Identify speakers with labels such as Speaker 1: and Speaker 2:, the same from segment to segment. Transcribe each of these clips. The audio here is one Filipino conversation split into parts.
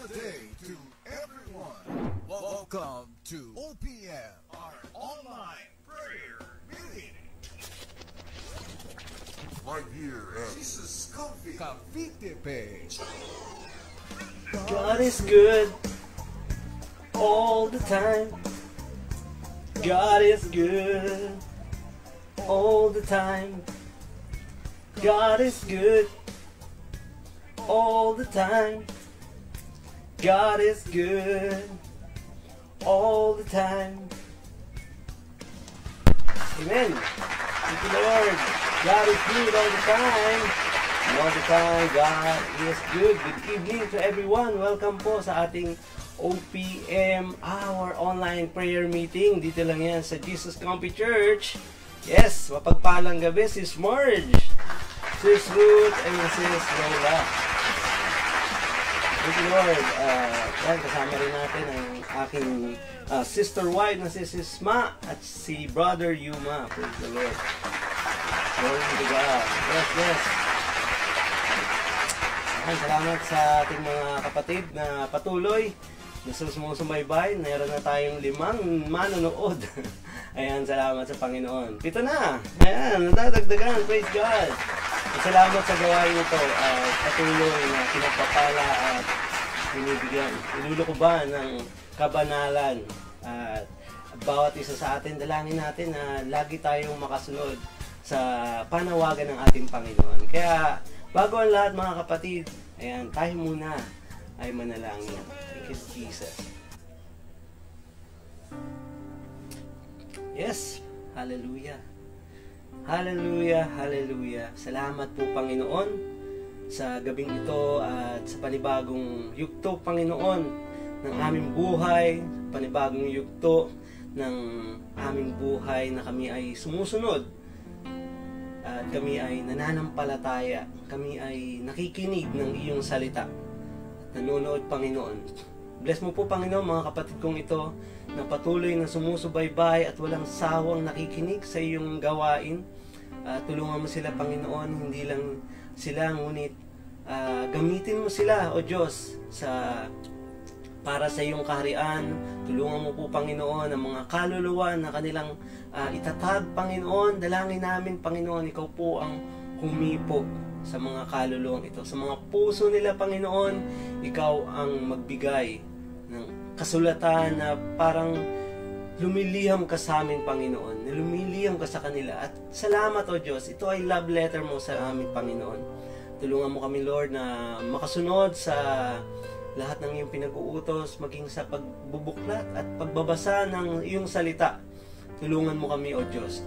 Speaker 1: Good day to everyone. Welcome to OPM, our online prayer meeting. Right here at Jesus Cavite page.
Speaker 2: God is good all the time. God is good all the time. God is good all the time. God is good all the time. Amen. Thank you, Lord. God is good all the time. All the time, God is good. Good evening to everyone. Welcome po sa ating OPM, our online prayer meeting. Dito lang yan sa Jesus Comfy Church. Yes, mapagpalang gabi, Sis Marge, Sis Ruth, and Sis Lola. Thank you, Lord. Kasama rin natin ang aking sister wife na si Sis Ma at si Brother Yuma. Praise the Lord. Glory to God. Yes. Salamat sa ating mga kapatid na patuloy na sumusubaybay. Meron na tayong 5 manonood. Ayan, salamat sa Panginoon. Ito na. Ayan, nadadagdagan. Praise God. Salamat sa gawain ito. Patuloy na pinagpapala at binibigyan. Ilulukuban ng kabanalan. At bawat isa sa atin, dalangin natin na lagi tayong makasunod sa panawagan ng ating Panginoon. Kaya, bago ang lahat mga kapatid, ayan, tayo muna ay manalangin. Thank you, Jesus. Yes, hallelujah. Hallelujah, hallelujah. Salamat po, Panginoon, sa gabing ito at sa panibagong yugto, Panginoon, ng aming buhay, panibagong yugto ng aming buhay na kami ay sumusunod at kami ay nananampalataya, kami ay nakikinig ng iyong salita at nanonood, Panginoon. Bless mo po, Panginoon, mga kapatid kong ito na patuloy na sumusubaybay at walang sawang nakikinig sa iyong gawain. Tulungan mo sila, Panginoon, hindi lang sila, ngunit gamitin mo sila, O Diyos, para sa iyong kaharian. Tulungan mo po, Panginoon, ang mga kaluluwa na kanilang itatag, Panginoon. Dalangin namin, Panginoon, ikaw po ang humipo sa mga kaluluwang ito. Sa mga puso nila, Panginoon, ikaw ang magbigay ng kasulatan na parang lumiliham ka sa amin, Panginoon. Lumiliham ka sa kanila. At salamat, O Diyos. Ito ay love letter mo sa amin, Panginoon. Tulungan mo kami, Lord, na makasunod sa lahat ng iyong pinag-uutos, maging sa pagbubuklat at pagbabasa ng iyong salita. Tulungan mo kami, O Diyos,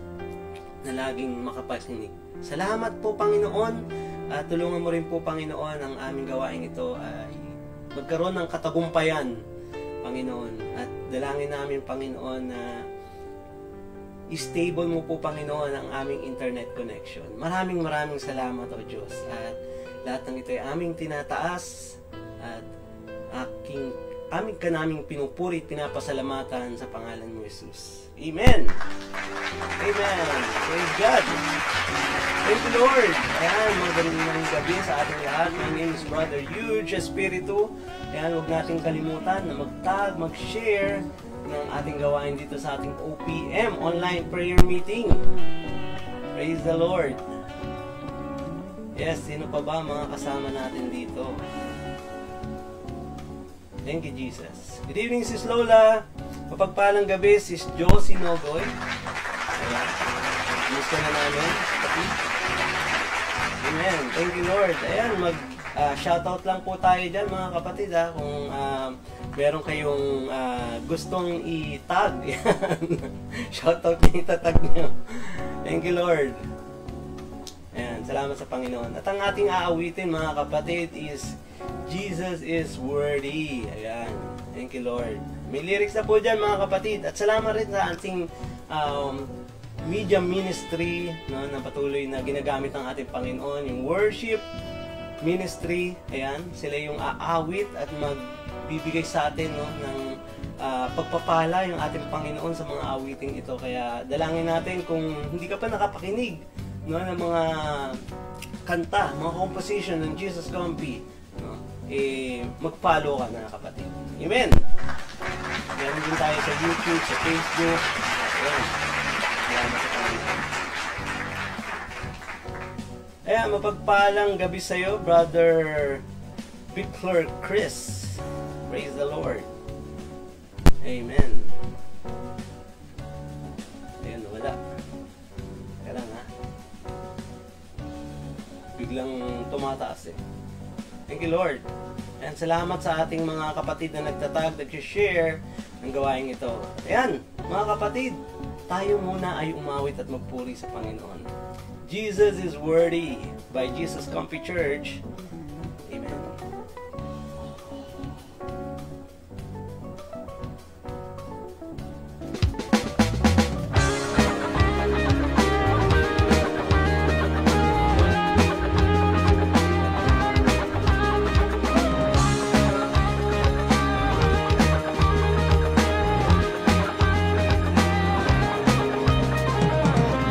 Speaker 2: na laging makapakinig. Salamat po, Panginoon. Tulungan mo rin po, Panginoon, ang aming gawain ito ay magkaroon ng katagumpayan, Panginoon. At dalangin namin, Panginoon, na stable mo po, Panginoon, ang aming internet connection. Maraming salamat, O Diyos. At lahat ng ito ay aming tinataas at aming kanaming pinupuri at pinapasalamatan sa pangalan mo, Jesus. Amen! Amen! Praise God! Thank you, Lord! Ayan, magandang gabi sa ating lahat. My name is Brother Huge Espiritu. Ayan, huwag natin kalimutan na mag-tag, mag-share ng ating gawain dito sa ating OPM, Online Prayer Meeting. Praise the Lord! Yes, sino pa ba mga kasama natin dito? Thank you, Jesus. Good evening, Sis Lola. Mapagpalang gabi, Sis Josie Nogoy. Ayan. Miss ka na namin. Amen. Thank you, Lord. Ayan, shoutout lang po tayo dyan, mga kapatid. Kung meron kayong gustong i-tag. Shoutout na itatag nyo. Thank you, Lord. Ayan, salamat sa Panginoon. At ang ating aawitin, mga kapatid, is Jesus is worthy. Ayan. Thank you, Lord. May lyrics na po dyan, mga kapatid. At salamat rin sa ating media ministry, no, na patuloy na ginagamit ng ating Panginoon. Yung worship ministry. Ayan. Sila yung aawit at magbibigay sa atin, no, ng pagpapala yung ating Panginoon sa mga awiting ito. Kaya dalangin natin kung hindi ka pa nakapakinig, no, ng mga kanta, mga composition ng Jesus Comfy, no, mag-follow ka na, kapatid. Amen! Meron din tayo sa YouTube, sa Facebook. Ayan. Salamat sa Panginoon. Ayan, mapagpalang gabi sa'yo, Brother Victor Chris. Praise the Lord. Amen. Ayan, wala. Teka lang, ha? Biglang tumataas eh. Thank you, Lord. And salamat sa ating mga kapatid na nagtatag, nag-share ng gawain ito. Ayan, mga kapatid, tayo muna ay umawit at magpuri sa Panginoon. Jesus is worthy by Jesus Comfy Church. Amen.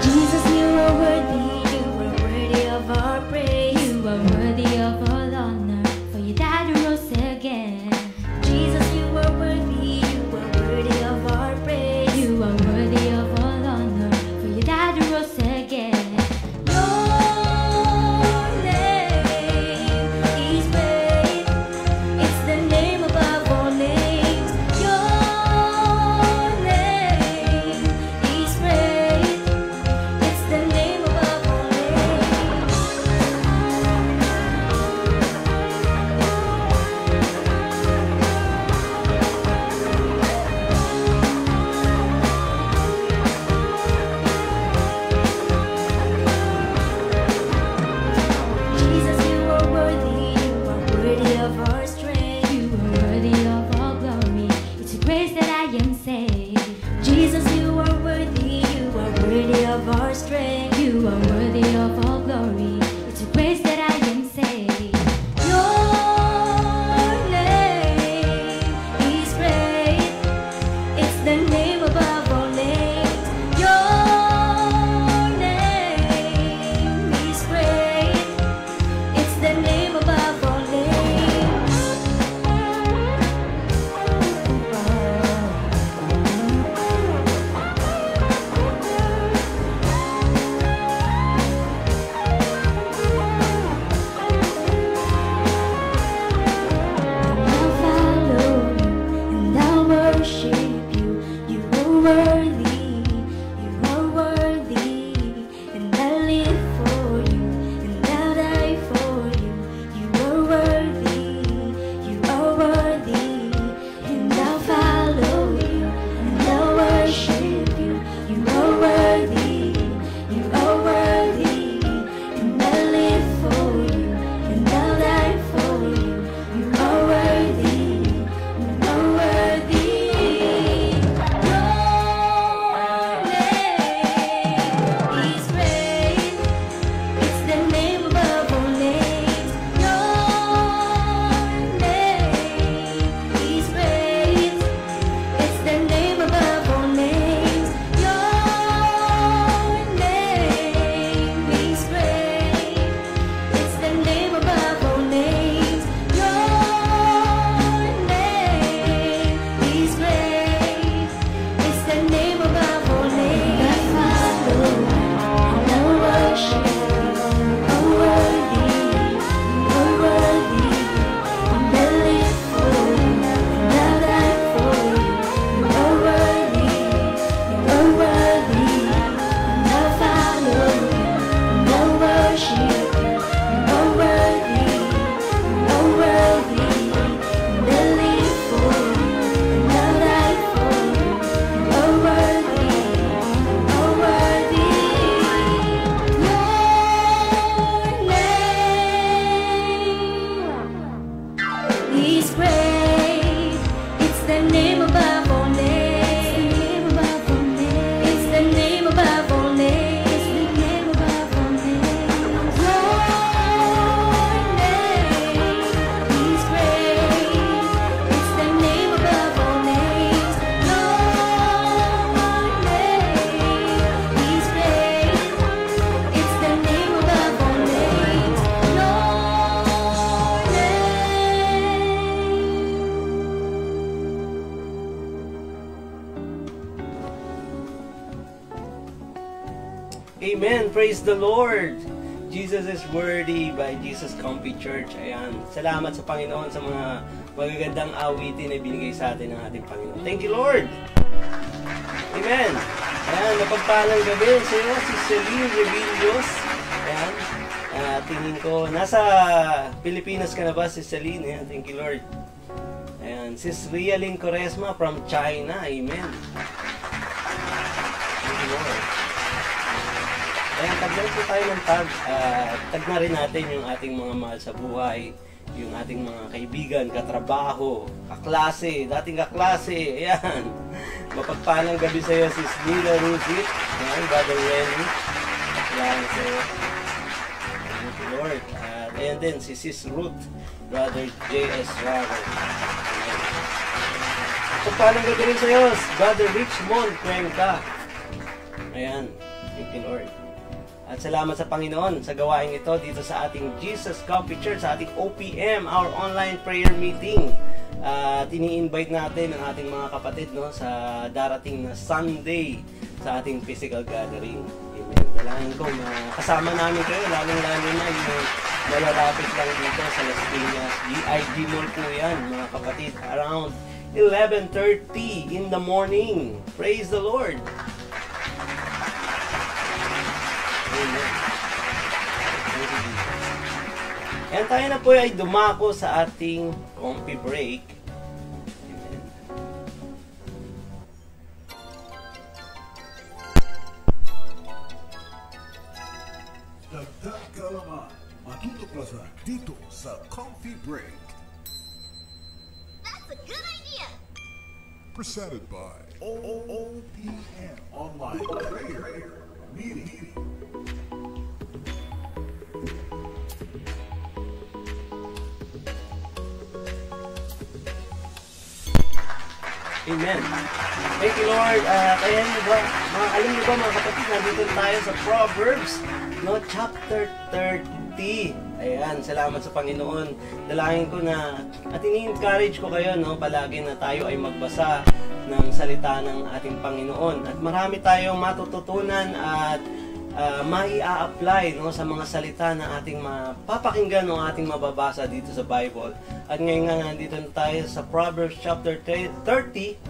Speaker 3: Jesus, you are worthy of our praise. You are worthy of all honor, for you died and rose again. Jesus, you are worthy of our praise. You are worthy of all honor, for you died and rose again. Your name is great. It's the name above all names. Your name is great. It's the name above all names. Jesus, you are worthy of our strength. You are worthy of all glory. It's your grace that I am saved. Jesus, you are worthy of our strength. You are worthy of all glory. It's your grace that I am saved. Your name is great. It's the name above all names. Your name is great. It's the name above all names.
Speaker 2: Amen. Praise the Lord. Jesus is worthy by Jesus Comfy Church. Ayan. Salamat sa Panginoon sa mga magagandang awitin na binigay sa atin ng ating Panginoon. Thank you, Lord. Amen. Ayan. Napagpalang gabi sa iyo, si Celine Revillos. Ayan. Tingin ko, nasa Pilipinas ka na ba si Celine? Ayan. Thank you, Lord. Ayan. Sis Rialyn Coresma from China. Amen. Thank you, Lord. Ayan, taglan po tayo ng tag. Tag na rin natin yung ating mga mahal sa buhay, yung ating mga kaibigan, katrabaho, kaklase, dating kaklase. Ayan. Mapagpalang gabi sa iyo, Sis Nila Ruzit. Ayan, Brother Lenny. Ayan, sa iyo. Thank you, Lord. Ayan din, si Sis Ruth, Brother J.S. Raro. Mapagpalang gabi rin sa iyo, Brother Richmond Cuenca. Ayan. Thank you, Lord. At salamat sa Panginoon sa gawain ito dito sa ating Jesus Comfy Church, sa ating OPM, our online prayer meeting. Tini-invite natin ang ating mga kapatid sa darating na Sunday sa ating physical gathering. Amen. Dalangin ko kasama namin kayo, lalong-lalo na yung malalapit lang dito sa Las Piñas. GIG Mall po yan, mga kapatid. Around 11:30 in the morning. Praise the Lord! Ayan, tayo na po ay dumako sa ating comfy break. Amen.
Speaker 1: Dagdag kaalaman, matutuklasan dito sa Comfy Break.
Speaker 4: That's a good idea.
Speaker 1: Presented by OPM Online Prayer Meeting.
Speaker 2: Amen. Thank you, Lord. Kaya nyo ba, alam nyo ba mga kapatid, nandito tayo sa Proverbs, chapter 30. Ayan, salamat sa Panginoon. Dalangin ko na, at ini-encourage ko kayo, palagi na tayo ay magbasa ng salita ng ating Panginoon. At marami tayong matututunan at mai-a-apply sa mga salita na ating mapapakinggan o ating mababasa dito sa Bible. At ngayon nga nandito na tayo sa Proverbs chapter 30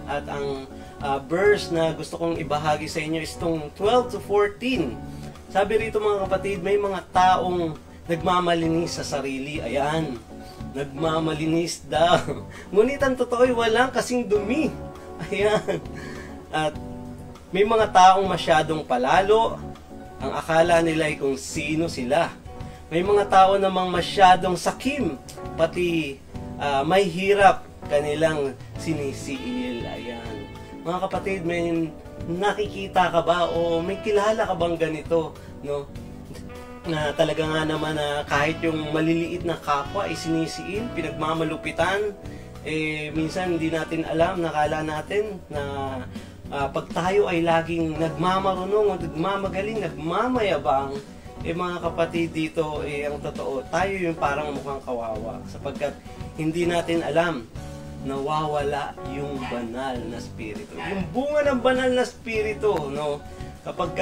Speaker 2: at ang verse na gusto kong ibahagi sa inyo is itong 12 to 14. Sabi rito mga kapatid, may mga taong nagmamalinis sa sarili. Ayan, nagmamalinis daw. Ngunit ang totoo ay walang kasing dumi. Ayan. At may mga taong masyadong palalo. Ang akala nila ay kung sino sila. May mga tao namang masyadong sakim, pati may hirap kanilang sinisiil. Ayan. Mga kapatid, may nakikita ka ba o may kilala ka bang ganito, na talaga nga naman na kahit yung maliliit na kapwa ay sinisiil, pinagmamalupitan, minsan hindi natin alam, nakala natin na pag tayo ay laging nagmamarunong, nagmamagaling, nagmamayabang, mga kapatid dito, ang totoo, tayo yung parang mukhang kawawa. Sapagkat hindi natin alam, nawawala yung banal na spirito. Yung bunga ng banal na spirito, kapag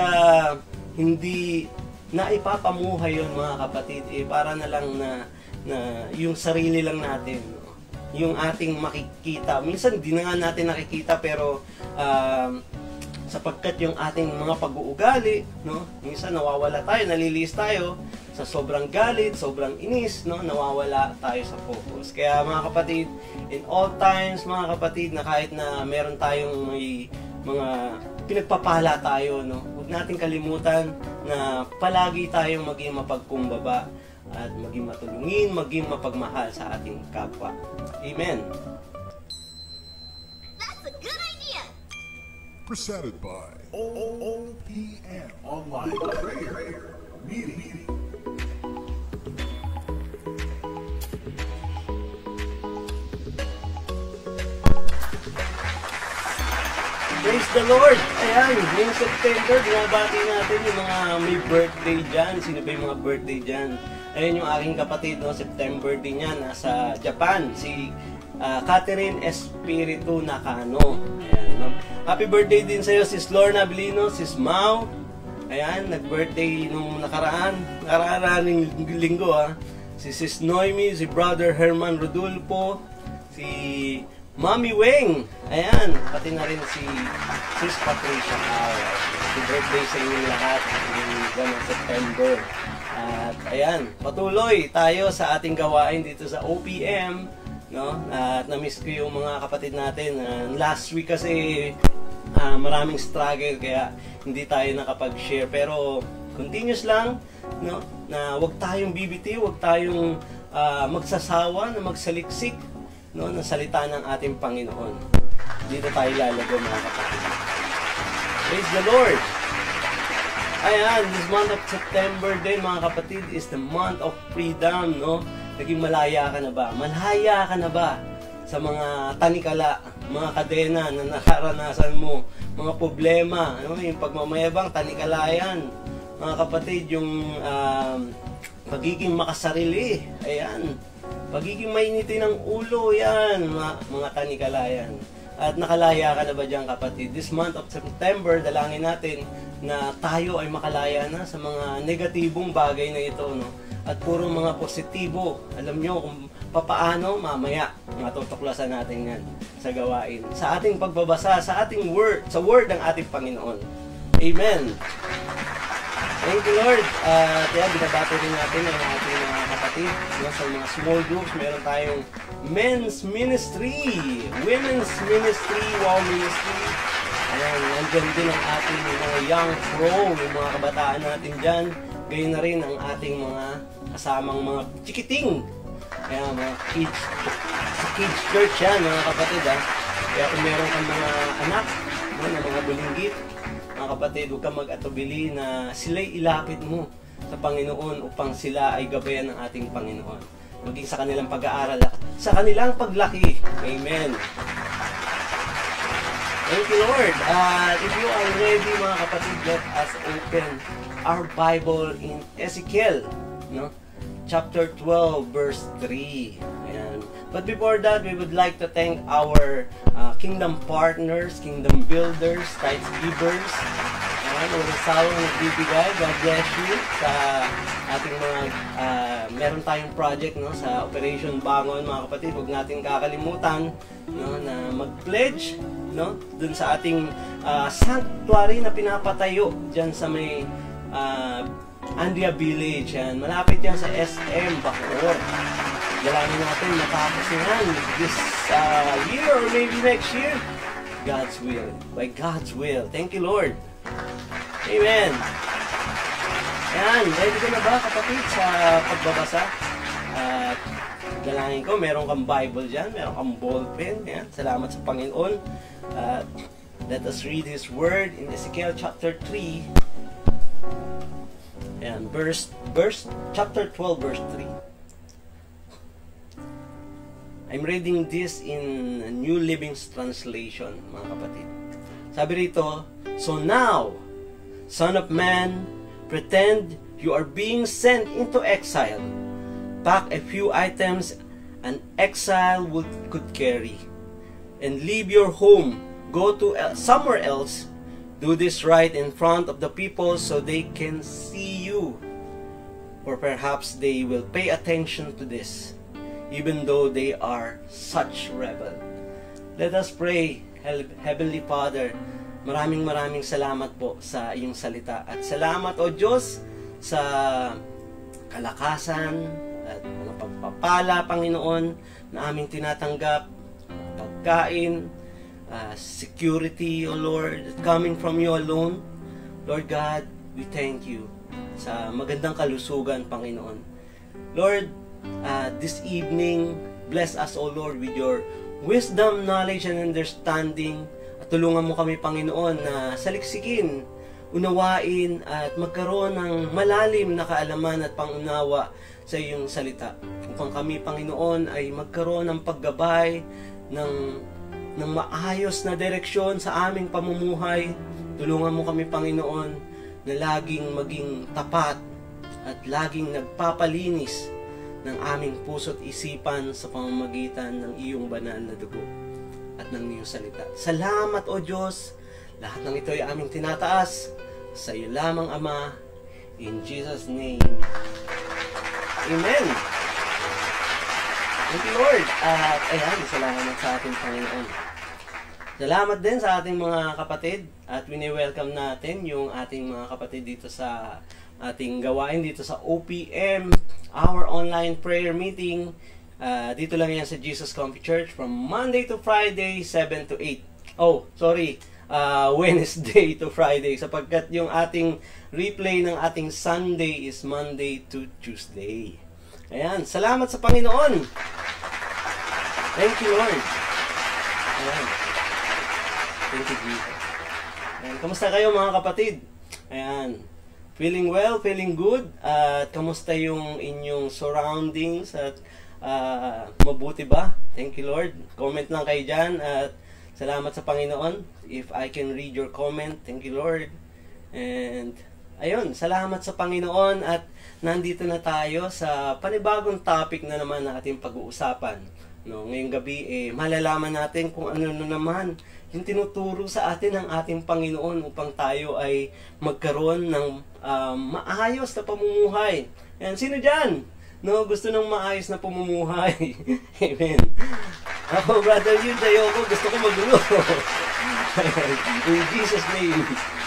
Speaker 2: hindi na ipapamuhay yun mga kapatid, para na lang na yung sarili lang natin, yung ating makikita. Minsan di na nga natin nakikita, pero sapagkat yung ating mga pag-uugali, minsan nawawala tayo, nalilis tayo sa sobrang galit, sobrang inis, nawawala tayo sa focus. Kaya mga kapatid, in all times mga kapatid, na kahit na meron tayong may mga pinagpapala tayo, huwag natin kalimutan na palagi tayong maging mapagkumbaba at maging matulungin, maging mapagmahal sa ating kapwa. Amen.
Speaker 4: That's a good idea.
Speaker 1: Presented by OPM Online Prayer Meeting.
Speaker 2: Praise the Lord! Ayan, ngayong September, binabati natin yung mga may birthday dyan. Sino ba yung mga birthday dyan? Ayan yung aking kapatid, September din yan, nasa Japan. Si Catherine Espiritu Nakano. Ayan, happy birthday din sa'yo, Sis Lorna Abilino, Sis Mau, Ayan, nag-birthday nung nakaraang linggo Si Sis Noemi, si Brother Herman Rodulfo, si Mami Weng. Ayan, pati na rin si Sis Patricia. Happy birthday sa inyong lahat ngayong buwan ng September. At ayan, patuloy tayo sa ating gawain dito sa OPM. No? At na-miss ko yung mga kapatid natin. Last week kasi maraming struggle kaya hindi tayo nakapag-share, pero continuous lang, no, na wag tayong bibitiw, wag tayong magsasawa na magsaliksik, no, ng salita ng ating Panginoon. Dito tayo lalago, mga kapatid. Praise the Lord! Ayan, this month of September din, mga kapatid, is the month of freedom, no? Naging malaya ka na ba? Malaya ka na ba sa mga tanikala, mga kadena na nakaranasan mo, mga problema, ano, yung pagmamayabang, tanikala yan. Mga kapatid, yung pagiging makasarili, ayan, pagiging mainitin ng ulo, yan, mga tanikala yan. At nakalaya ka na ba dyan, kapatid? This month of September, dalangin natin na tayo ay makalaya na sa mga negatibong bagay na ito, no? At puro mga positibo. Alam nyo kung papaano, mamaya matutuklasan natin yan sa gawain. Sa ating pagbabasa, sa ating word, sa word ng ating Panginoon. Amen. Thank you, Lord. Kaya binabati rin natin ang ating mga kapatid. No? Sa mga small groups, meron tayong men's ministry, women's ministry, wow ministry. Ayan, nandyan din ang ating mga young pro, yung mga kabataan natin dyan. Gayon na rin ang ating mga kasamang mga chikiting. Kaya mga kids, sa kids church yan, mga kapatid. Kaya kung meron kang mga anak, no, na mga bulinggit, mga kapatid, huwag kang mag-atubili na sila'y ilapit mo sa Panginoon upang sila ay gabayan ng ating Panginoon. Maging sa kanilang pag-aaral at sa kanilang paglaki. Amen. Thank you, Lord. If you are ready, mga kapatid, let us open our Bible in Ezekiel, no? Chapter 12, verse 3. Ayan. But before that, we would like to thank our kingdom partners, kingdom builders, tithe givers. Ayan, walang sawang nagbibigay. God bless you sa ating mga, meron tayong project, no, sa Operation Bangon, mga kapatid. Huwag natin kakalimutan, no, na mag-pledge, no, dun sa ating sanctuary na pinapatayo dyan sa may Andrea Village. Yan. Malapit yan sa SM Bacoor. Dalangin natin matapos yan this year or maybe next year. God's will. By God's will. Thank you, Lord. Amen. Yan. Ready ka na ba, kapatid, sa pagbabasa? Dalangin ko, meron kang Bible dyan, meron kang ballpen. Yan. Salamat sa Panginoon. Let us read His Word in Ezekiel chapter 3. And chapter 12, verse 3. I'm reading this in New Living Translation, mga kapatid. Sabi rito, so now, Son of Man, pretend you are being sent into exile. Pack a few items an exile could carry, and leave your home. Go to somewhere else. Do this right in front of the people so they can see you. Or perhaps they will pay attention to this, even though they are such rebel. Let us pray. Heavenly Father, maraming salamat po sa iyong salita. At salamat, O Diyos, sa kalakasan at mga pagpapala, Panginoon, na aming tinatanggap, pagkain, security, O Lord, coming from you alone. Lord God, we thank you sa magandang kalusugan, Panginoon. Lord, this evening, bless us, O Lord, with your wisdom, knowledge, and understanding. At tulungan mo kami, Panginoon, na saliksikin, unawain, at magkaroon ng malalim na kaalaman at pangunawa sa iyong salita. Upang kami, Panginoon, ay magkaroon ng paggabay, ng maayos na direksyon sa aming pamumuhay. Tulungan mo kami, Panginoon, na laging maging tapat at laging nagpapalinis ng aming puso't isipan sa pamamagitan ng iyong banal na dugo at ng iyong salita. Salamat, O Diyos. Lahat ng ito ay aming tinataas Sa iyo lamang, Ama. In Jesus' name. Amen. Thank you, Lord. At ayan, salamat sa ating Panginoon. Salamat din sa ating mga kapatid at wini-welcome natin yung ating mga kapatid dito sa ating gawain dito sa OPM, our online prayer meeting. Dito lang yan sa Jesus Comfy Church from Monday to Friday, 7 to 8. Oh, sorry. Wednesday to Friday sapagkat yung ating replay ng ating Sunday is Monday to Tuesday. Ayan, salamat sa Panginoon. Thank you, Lord. Ayan. Thank you, Jesus. Ayan, kamusta kayo mga kapatid? Ayan. Feeling well, feeling good? At kamusta yung inyong surroundings? At mabuti ba? Thank you, Lord. Comment lang kayo dyan. At salamat sa Panginoon. If I can read your comment, thank you, Lord. And ayun, salamat sa Panginoon. At nandito na tayo sa panibagong topic na naman na ating pag-uusapan. No, ngayong gabi, malalaman natin kung ano na naman yung tinuturo sa atin ng ating Panginoon upang tayo ay magkaroon ng maayos na pamumuhay. Ayan, sino dyan? No, gusto ng maayos na pamumuhay. Amen. Ako, Brother Yun, ayoko, gusto ko magulo. In Jesus' name,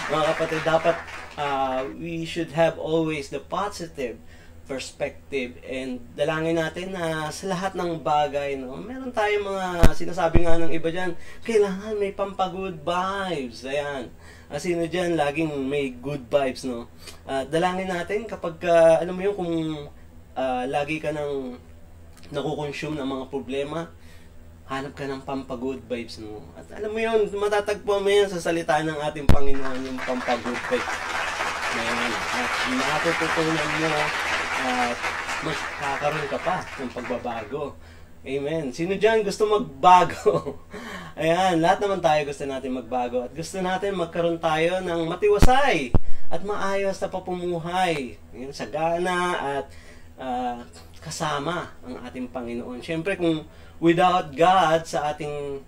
Speaker 2: mga kapatid, dapat we should have always the positive perspective and dalangin natin na sa lahat ng bagay, no, meron tayong mga sinasabi nga ng iba dyan, kailangan may pampagood vibes. Ayan. Sino dyan, laging may good vibes, no? Dalangin natin kapag, alam mo yun, kung lagi ka nang nakukonsume ng mga problema, hanap ka ng pampagood vibes, no? At alam mo yun, matatagpuan mo yan sa salita ng ating Panginoon, yung pampagood vibes. Ayan. At makatututunan mo at magkakaroon ka pa ng pagbabago. Amen. Sino dyan gusto magbago? Ayan, lahat naman tayo gusto natin magbago. At gusto natin magkaroon tayo ng matiwasay at maayos na papumuhay. Ayan, sagana at kasama ang ating Panginoon. Siyempre, kung without God sa ating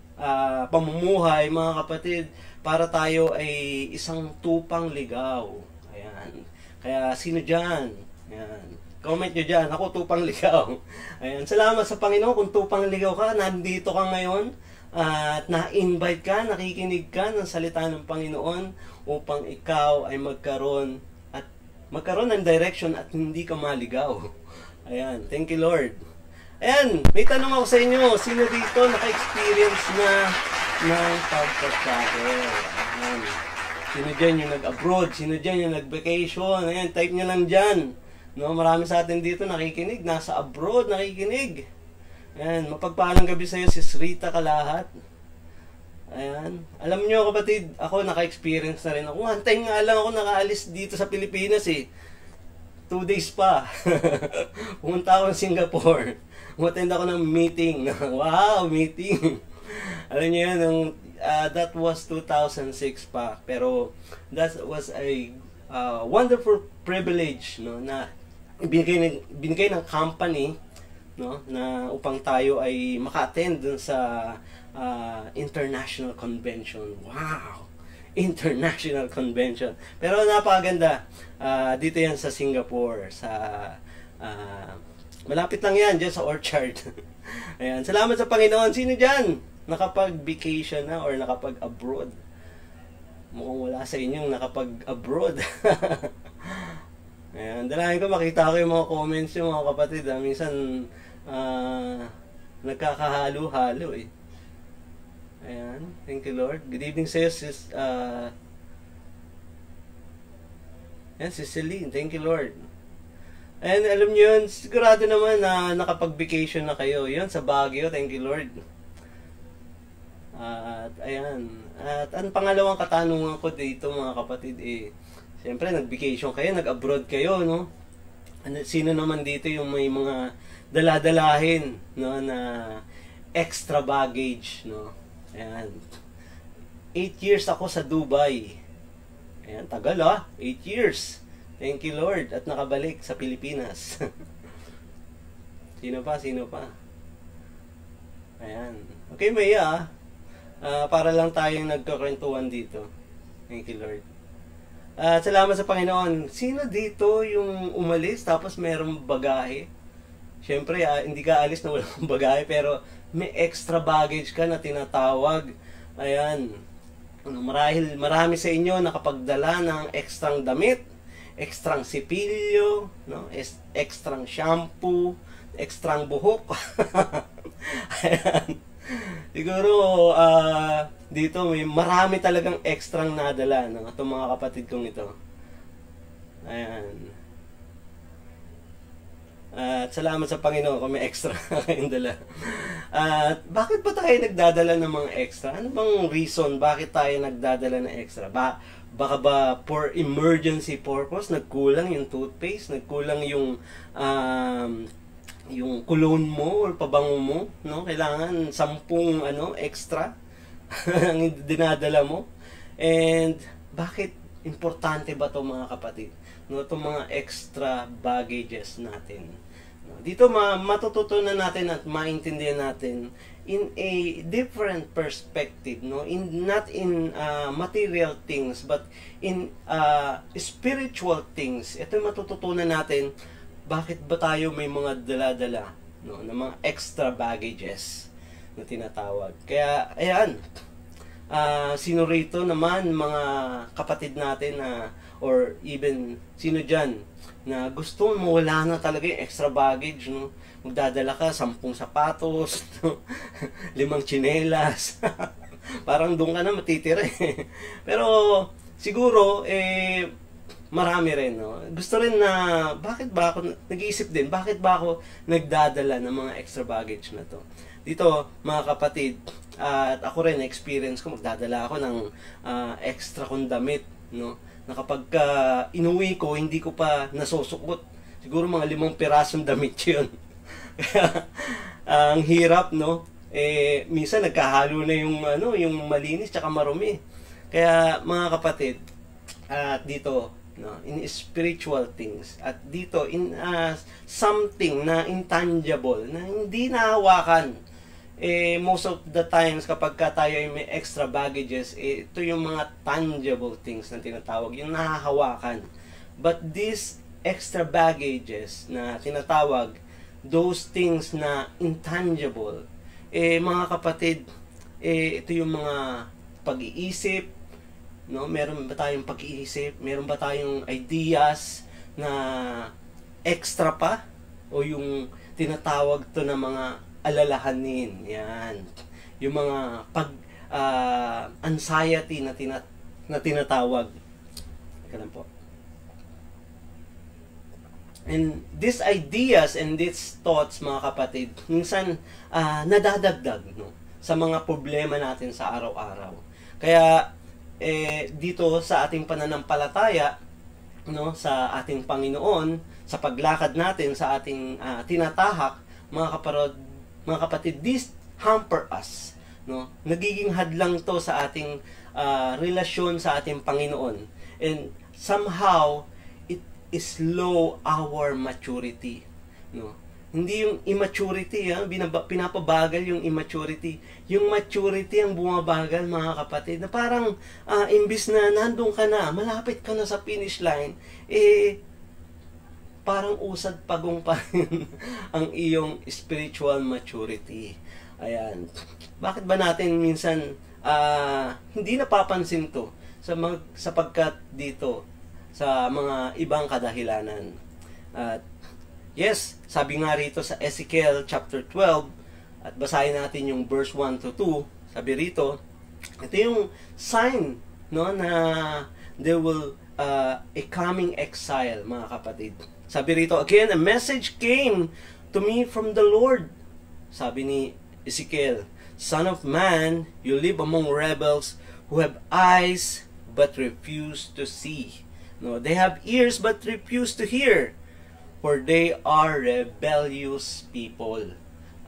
Speaker 2: pamumuhay, mga kapatid, para tayo ay isang tupang ligaw. Ayan. Kaya, sino dyan? Ayan. Comment nyo dyan. Ako, tupang ligaw. Ayan. Salamat sa Panginoon kung tupang ligaw ka. Nandito ka ngayon. At na-invite ka, nakikinig ka ng salita ng Panginoon upang ikaw ay magkaroon ng direction at hindi ka maligaw. Ayan. Thank you, Lord. Ayan. May tanong ako sa inyo. Sino dito naka-experience na ng pag-travel? Ayan. Sino dyan yung nag-abroad? Sino dyan yung nag-vacation? Ayan. Type nyo lang dyan. No, marami sa atin dito nakikinig, nasa abroad nakikinig. Ayan, mapagpalang gabi sa iyo, Sis Rita Kalahat. Ayan, alam niyo kapatid, ako naka-experience na rin ako. Hantay nga lang ako nakaalis dito sa Pilipinas 2 days pa. Pumunta ako ng Singapore. Umattend ako ng meeting. Wow, meeting. Alam niyo yun, that was 2006 pa. Pero that was a wonderful privilege, no, na binigay ng company, no, na upang tayo ay maka-attend dun sa international convention. Wow! International convention. Pero napakaganda. Dito yan sa Singapore, sa malapit lang yan dyan sa Orchard. Ayan, salamat sa Panginoon. Sino dyan nakapag-vacation na or nakapag-abroad? Mukhang wala sa inyong nakapag-abroad. Ayan, dalangin ko makita ko yung mga comments yung mga kapatid. Minsan, nagkakahalo-halo eh. Ayan, thank you Lord. Good evening sa iyo, sis. Ayan, Sis Celine, thank you Lord. Ayan, alam nyo yun, sigurado naman na nakapag-vacation na kayo. Yun, sa Baguio, thank you Lord. At ayan, at ang pangalawang katanungan ko dito mga kapatid siyempre nag-vacation kayo, nag-abroad kayo, no? Sino naman dito yung may mga daladalahin, no, na extra baggage, no? Ayan. 8 years ako sa Dubai. Ayan, tagal 8 years. Thank you Lord at nakabalik sa Pilipinas. Sino pa? Ayan. Okay, Maya, para lang tayong nagkakwentuhan dito. Thank you, Lord. At salamat sa Panginoon. Sino dito yung umalis tapos merong bagahe? Siyempre, hindi ka alis na walang bagahe, pero may extra baggage ka na tinatawag. Ayan. Marami sa inyo nakapagdala ng extrang damit, extrang sipilyo, no? Extrang shampoo, extrang buhok. Ayan. Siguro, dito may marami talagang extrang nadala, no? Itong mga kapatid kong ito. Ayan. At salamat sa Panginoon kung may extra kayong dala. At bakit ba tayo nagdadala ng mga extra? Ano bang reason bakit tayo nagdadala ng extra? Baka ba for emergency purpose, nagkulang yung toothpaste, nagkulang yung cologne mo or pabango mo, no? Kailangan 10 extra ang dinadala mo. And bakit importante ba 'to, mga kapatid? No, itong mga extra baggages natin. No, dito matututunan natin at maintindihan natin in a different perspective, no? Not in material things, but in spiritual things. Ito yung matututunan natin. Bakit ba tayo may mga dala-dala, no, ng mga extra baggages na tinatawag? Kaya, ayan, sino rito naman, mga kapatid natin or even sino dyan na gusto mo wala na talaga yung extra baggage, no? Magdadala ka 10 sapatos, no? 5 tsinelas. Parang doon ka na matitira eh. Pero siguro marami rin, no? Gusto rin na, bakit ba ako, nag-iisip din, bakit ba ako nagdadala ng mga extra baggage na to? Dito, mga kapatid, at ako rin, experience ko, magdadala ako ng extra kong damit, no? Na kapag inuwi ko, hindi ko pa nasusukot. Siguro mga 5 pirasong damit yun. Ang hirap, no? Minsan nagkahalo na yung malinis tsaka marumi. Kaya, mga kapatid, at dito, no, in spiritual things, at dito in something na intangible, na hindi nahawakan, most of the times kapag tayo ay may extra baggages, ito yung mga tangible things na tinatawag, yung nahahawakan. But these extra baggages na tinatawag, those things na intangible, mga kapatid, ito yung mga pag-iisip, no? Meron ba tayong pag-iisip? Meron ba tayong ideas na extra pa? O yung tinatawag to na mga alalahanin? Yan. Yung mga anxiety na tinatawag. Teka lang po. And these ideas and these thoughts, mga kapatid, minsan nadadagdag, no, sa mga problema natin sa araw-araw. Kaya dito sa ating pananampalataya, no, sa ating Panginoon, sa paglakad natin sa ating tinatahak, mga kapatid, this hamper us, no? Nagiging hadlang to sa ating relasyon sa ating Panginoon. And somehow it slow our maturity, no? Hindi yung immaturity, pinapabagal yung immaturity. Yung maturity ang bumabagal, mga kapatid. Na parang, imbis na nandun ka na, malapit ka na sa finish line, parang usad pagong pa rin ang iyong spiritual maturity. Ayan. Bakit ba natin minsan hindi napapansin to sapagkat dito sa mga ibang kadahilanan? At yes, sabi nga rito sa Ezekiel chapter 12, at basahin natin yung verse 1 to 2, sabi rito, ito yung sign, no, na there will a coming exile, mga kapatid. Sabi rito, again, a message came to me from the Lord. Sabi ni Ezekiel, Son of man, you live among rebels who have eyes but refuse to see. No, they have ears but refuse to hear. For they are rebellious people.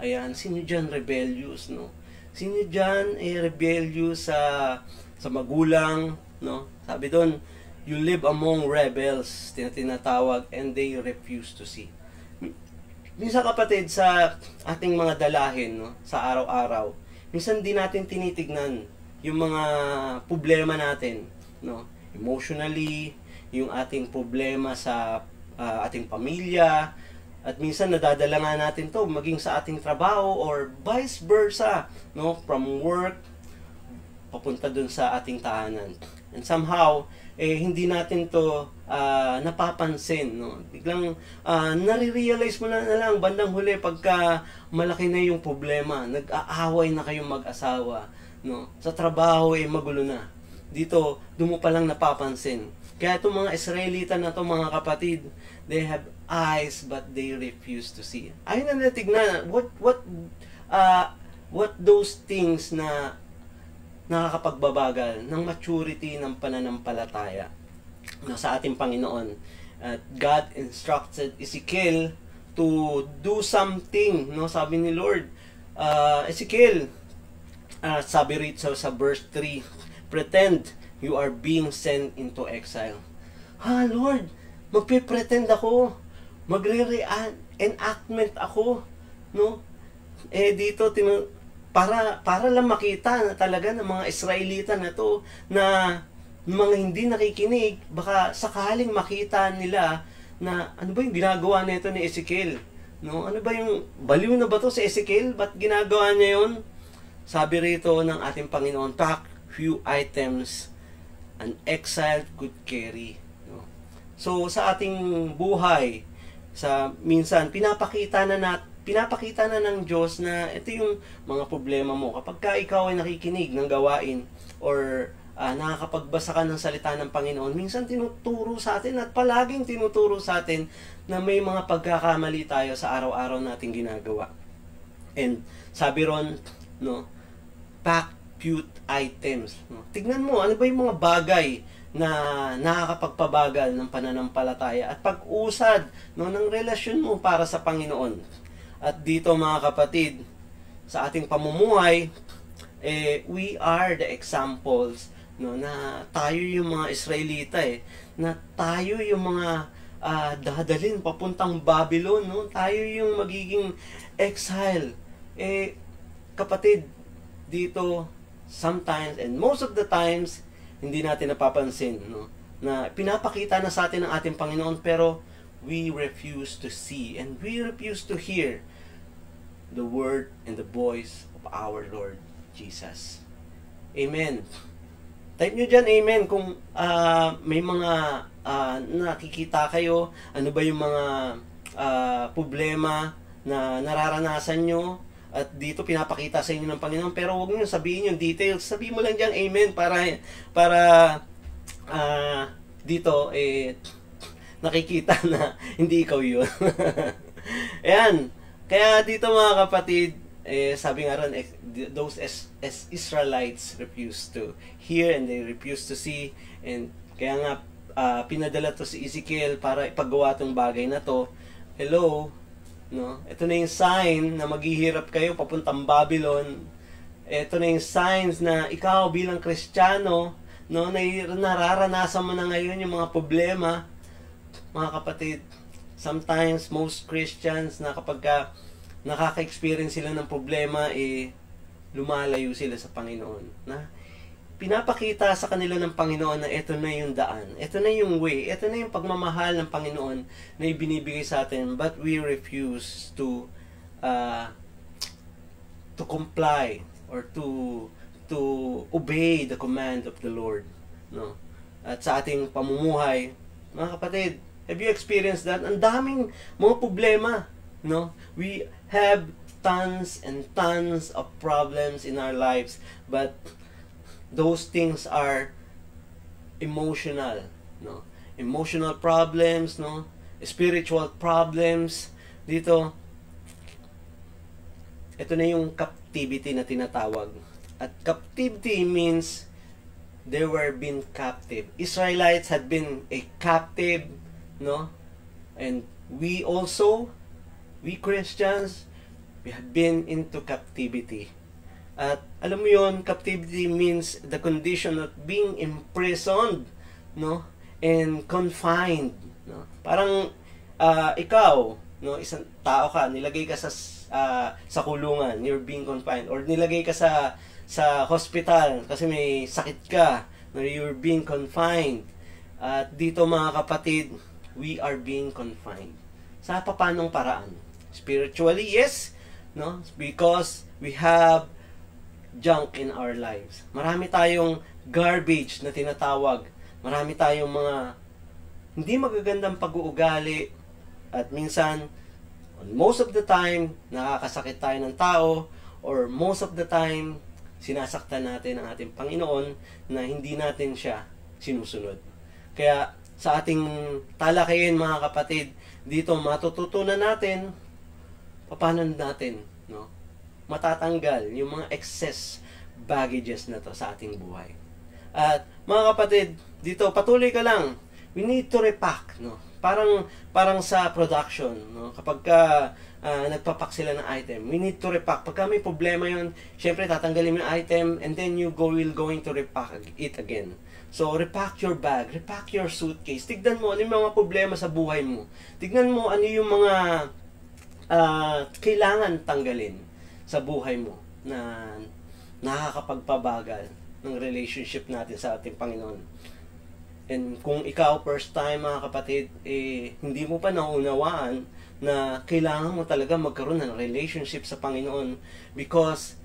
Speaker 2: Ayan, sino dyan rebellious, no? Sino dyan rebellious sa magulang, no? Sabi doon, you live among rebels, tinatawag, and they refuse to see. Minsan, kapatid, sa ating mga dalahin, no, sa araw-araw, minsan di natin tinitignan yung mga problema natin, no? emotionally, yung ating problema sa ating pamilya, at minsan nadadala nga natin to maging sa ating trabaho or vice versa, no, from work papunta dun sa ating tahanan. And somehow hindi natin to napapansin, no. Biglang nare-realize mo na lang bandang huli pagka malaki na yung problema, nag-aaway na kayong mag-asawa, no. Sa trabaho magulo na. Dito doon mo pa lang napapansin. Kaya itong mga Israelita na to, mga kapatid, they have eyes but they refuse to see. Ayun na natignan what those things na nakakapagbabagal ng maturity ng pananampalataya sa ating Panginoon. God instructed Ezekiel to do something, no? Sabi ni Lord, Ezekiel, sabi rito sa verse 3, pretend you are being sent into exile. Lord, magpe-pretend ako, magre-reenactment ako, no? Dito para lang makita na talaga ng mga Israelita na to, na mga hindi nakikinig, baka sakaling makita nila na ano ba yung ginagawa nito ni Ezekiel, no? Ano ba yung baliw na ba to si Ezekiel? Ba't ginagawa niya yon? Sabi rito ng ating Panginoon, pack few items an exile could carry, no? So sa ating buhay, minsan pinapakita na ng Diyos na ito yung mga problema mo. Kapag ka ikaw ay nakikinig ng gawain or nakakapagbasa ka ng salita ng Panginoon, minsan tinuturo sa atin at palaging tinuturo sa atin na may mga pagkakamali tayo sa araw-araw nating ginagawa. And sabi ron, no, pack few items, no? Tignan mo, ano ba yung mga bagay na nakakapagpabagal ng pananampalataya at pag-usad, no, ng relasyon mo para sa Panginoon. At dito, mga kapatid, sa ating pamumuhay, we are the examples, no, na tayo yung mga Israelita, na tayo yung mga dadalhin papuntang Babylon, no? Tayo yung magiging exile. Kapatid, dito sometimes and most of the times hindi natin napapansin, no, na pinapakita na sa atin ng ating Panginoon, pero we refuse to see and we refuse to hear the word and the voice of our Lord Jesus. Amen. Type nyo dyan, amen, kung may mga nakikita kayo, ano ba yung mga problema na nararanasan nyo, at dito pinapakita sa inyo ng Panginoon, pero huwag niyo sabihin yung details. Sabihin mo lang diyan amen para dito nakikita na hindi ikaw 'yun. Ayan. Kaya dito, mga kapatid, sabi nga ron, those as Israelites refuse to hear and they refuse to see, and kaya nga pinadala to si Ezekiel para ipagawa tong bagay na to. Hello, no? Ito na yung sign na maghihirap kayo papuntang Babylon. Ito na yung signs na ikaw bilang Kristiyano, no, nararanasan mo na ngayon yung mga problema. Mga kapatid, sometimes most Christians na kapag nakaka-experience sila ng problema, lumalayo sila sa Panginoon. Na pinapakita sa kanila ng Panginoon na ito na yung daan, ito na yung way, ito na yung pagmamahal ng Panginoon na ibinibigay sa atin, but we refuse to comply or to obey the command of the Lord, no? At sa ating pamumuhay, mga kapatid, have you experienced that? Ang daming mga problema, no? We have tons and tons of problems in our lives, but those things are emotional, no? Emotional problems, no? Spiritual problems. Dito, ito na yung captivity na tinatawag. At captivity means they were being captive. Israelites had been a captive, no? And we also, we Christians, we have been into captivity. At alam mo yon, captivity means the condition of being imprisoned, no, and confined, no. Parang ikaw, no, isang tao ka, nilagay ka sa kulungan, you're being confined, or nilagay ka sa hospital kasi may sakit ka, No, you're being confined. At dito mga kapatid, we are being confined. Sa papanong paraan? Spiritually, yes, no? Because we have junk in our lives. Marami tayong garbage na tinatawag. Marami tayong mga hindi magagandang pag-uugali. At minsan, most of the time, nakakasakit tayo ng tao, or most of the time, sinasaktan natin ang ating Panginoon na hindi natin siya sinusunod. Kaya sa ating talakayin mga kapatid, dito matututunan natin paano natin, no, matatanggal yung mga excess baggages na to sa ating buhay. At mga kapatid, dito patuloy ka lang. We need to repack, no. Parang sa production, no, kapag ka nagpapak sila ng item, we need to repack. Pagka may problema yun, syempre tatanggalin mo yung item and then you will going to repack it again. So, repack your bag, repack your suitcase. Tignan mo ano yung mga problema sa buhay mo. Tignan mo ano yung mga kailangan tanggalin sa buhay mo na nakakapagpabagal ng relationship natin sa ating Panginoon. And kung ikaw first time mga kapatid, hindi mo pa naunawaan na kailangan mo talaga magkaroon ng relationship sa Panginoon, because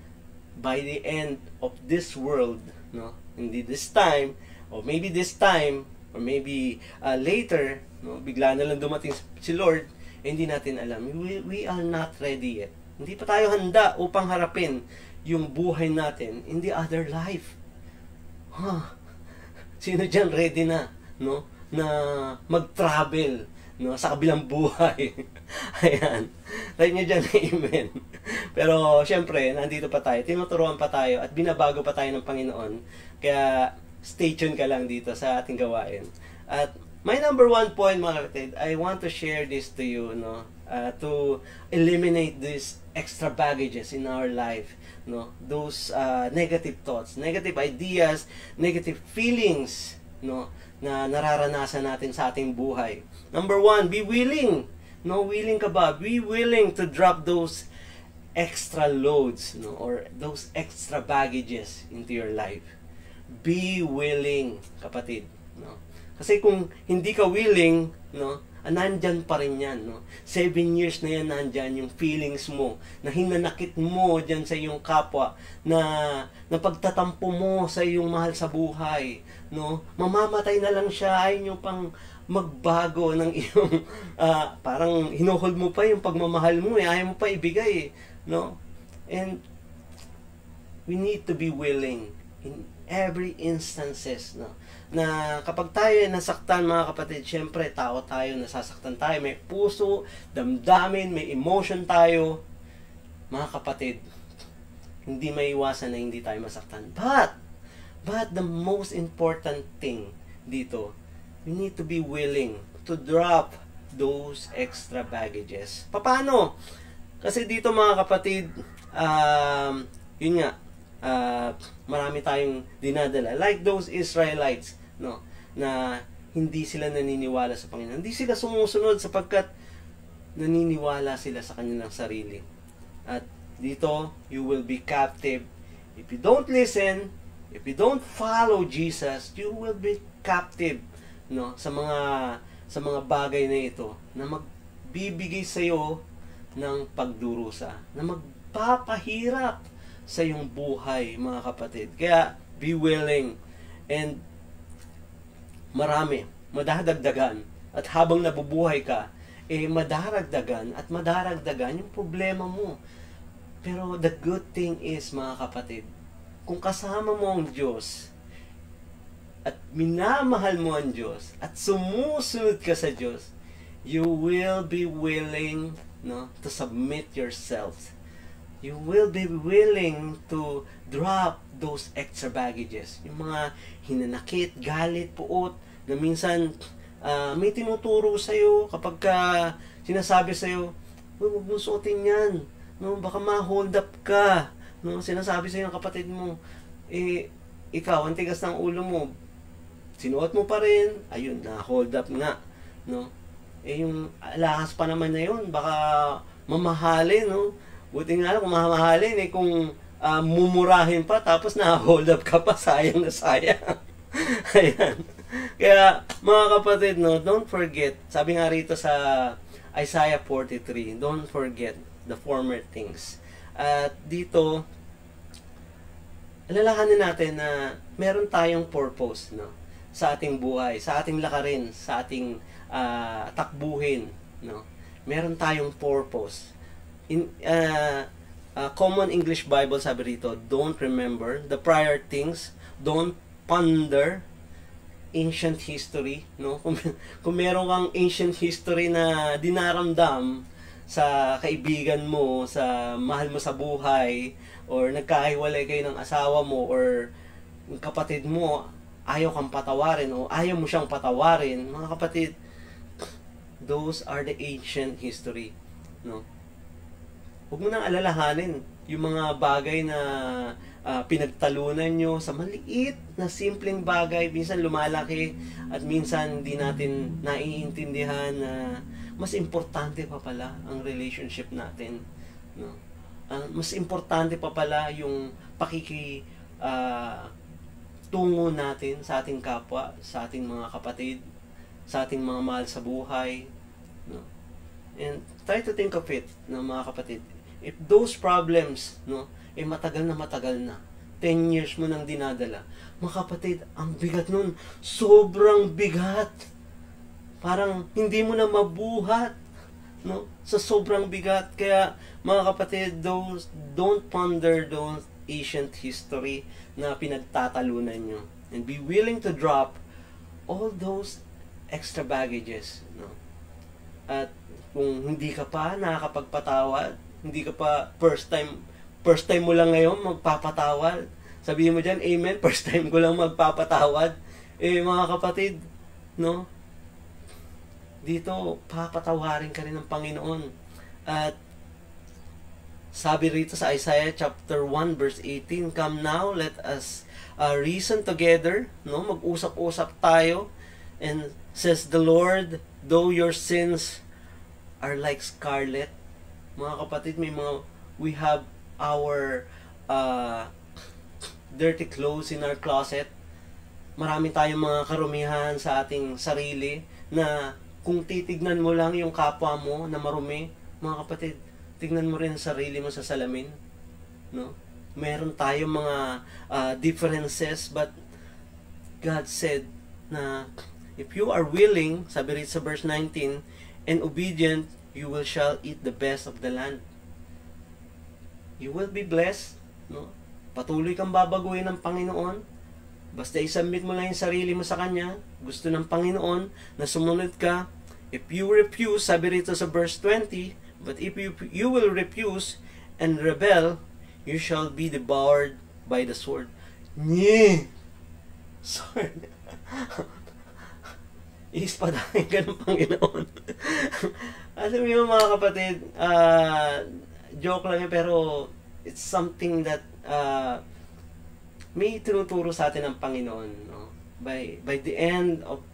Speaker 2: by the end of this world, no, hindi this time, or maybe this time, or maybe later, no, bigla na lang dumating si Lord, hindi natin alam. We are not ready yet. Hindi pa tayo handa upang harapin yung buhay natin in the other life. Sino dyan ready na, no, na mag-travel, no, sa kabilang buhay? Ayan. Right nyo dyan, amen. Pero, syempre, nandito pa tayo, tinuturuan pa tayo, at binabago pa tayo ng Panginoon. Kaya, stay tuned ka lang dito sa ating gawain. At, my number one point, mga kapatid, I want to share this to you, no, to eliminate these extra baggages in our life, no, those negative thoughts, negative ideas, negative feelings, no, na nararanasan natin sa ating buhay. Number one, be willing. No, willing ka ba? Be willing to drop those extra loads, no, or those extra baggages into your life. Be willing, kapatid, no. Kasi kung hindi ka willing, no, nandyan pa rin yan, no. 7 years na yan nandyan yung feelings mo, na hinanakit mo dyan sa iyong kapwa, na pagtatampo mo sa iyong mahal sa buhay, no. Mamamatay na lang siya, ayaw nyo pang magbago ng iyong, parang hinuhold mo pa yung pagmamahal mo, ayaw mo pa ibigay, no. And we need to be willing in every instances, no, na kapag tayo ay nasaktan, mga kapatid, syempre tao tayo, nasasaktan tayo, may puso, damdamin, may emotion tayo, mga kapatid, hindi maiwasan na hindi tayo masaktan. But the most important thing dito, we need to be willing to drop those extra baggages. Paano? Kasi dito, mga kapatid, yun nga, marami tayong dinadala, like those Israelites, no, na hindi sila naniniwala sa Panginoon. Hindi sila sumusunod sapagkat naniniwala sila sa kanilang sarili. At dito, you will be captive. If you don't listen, if you don't follow Jesus, you will be captive, no, sa mga bagay na ito na magbibigay sa iyo ng pagdurusa, na magpapahirap sa iyong buhay, mga kapatid. Kaya, be willing. And marami, madadagdagan. At habang nabubuhay ka, madaragdagan at madaragdagan yung problema mo. Pero the good thing is, mga kapatid, kung kasama mo ang Diyos, at minamahal mo ang Diyos, at sumusunod ka sa Diyos, you will be willing, no, to submit yourself. You will be willing to drop those extra baggages. Yung mga hinanakit, galit, puot, na minsan may tinuturo sa'yo kapag sinasabi sa'yo, huwag mong suotin yan. No, baka ma-hold up ka. No, sinasabi sa'yo ng kapatid mo, ikaw, ang tigas ng ulo mo, sinuot mo pa rin, ayun, na-hold up nga. No? Yung alahas pa naman na yun, baka mamahalin, no? Buti nga lang kung mamahalin, kung mumurahin pa, tapos na-hold up ka pa, sayang na sayang. Ayan. Kaya, mga kapatid, no, don't forget, sabi nga rito sa Isaiah 43, don't forget the former things. At dito, alalahanin natin na meron tayong purpose, no, sa ating buhay, sa ating lakarin, sa ating takbuhin, no. Meron tayong purpose. In Common English Bible sabi rito, don't remember the prior things, don't ponder ancient history, no? Kung meron kang ancient history na dinaramdam sa kaibigan mo, sa mahal mo sa buhay, or nagkahiwalay kayo ng asawa mo, or kapatid mo, ayaw kang patawarin, o ayaw mo siyang patawarin, mga kapatid, those are the ancient history, no? Huwag mo nang alalahanin yung mga bagay na pinagtalunan nyo sa maliit na simpleng bagay, minsan lumalaki at minsan hindi natin naiintindihan na mas importante pa pala ang relationship natin, no? Mas importante pa pala yung tungo natin sa ating kapwa, sa ating mga kapatid, sa ating mga mahal sa buhay, no? And try to think of it, no, mga kapatid, if those problems, no, matagal na 10 years mo nang dinadala, mga kapatid, ang bigat nun, sobrang bigat, parang hindi mo na mabuhat, no, sa sobrang bigat. Kaya mga kapatid, don't ponder those ancient history na pinagtatalunan nyo, and be willing to drop all those extra baggages, no. At kung hindi ka pa nakakapagpatawad, hindi ka pa first time mo lang ngayon magpapatawad, sabihin mo dyan, amen, first time ko lang magpapatawad, mga kapatid, no, dito papatawarin ka rin ng Panginoon. At sabi rito sa Isaiah chapter 1 verse 18, come now, let us reason together, no, mag-usap-usap tayo, and says the Lord, though your sins are like scarlet, mga kapatid, we have our dirty clothes in our closet. Marami tayong mga karumihan sa ating sarili na kung titignan mo lang yung kapwa mo na marumi, mga kapatid, tignan mo rin ang sarili mo sa salamin, no? Meron tayong mga differences, but God said na if you are willing, sabi rin sa verse 19, and obedient, you shall eat the best of the land. You will be blessed, no? Patuloy kang babaguhin ng Panginoon. Basta isubmit mo lang yung sarili mo sa Kanya. Gusto ng Panginoon na sumunod ka. If you refuse, sabi rito sa verse 20, but if you will refuse and rebel, you shall be devoured by the sword. Sword. Iispadahin ka ng Panginoon. Alam mo yung mga kapatid, joke lang yun, pero it's something that may tinuturo sa atin ng Panginoon, no? By the end of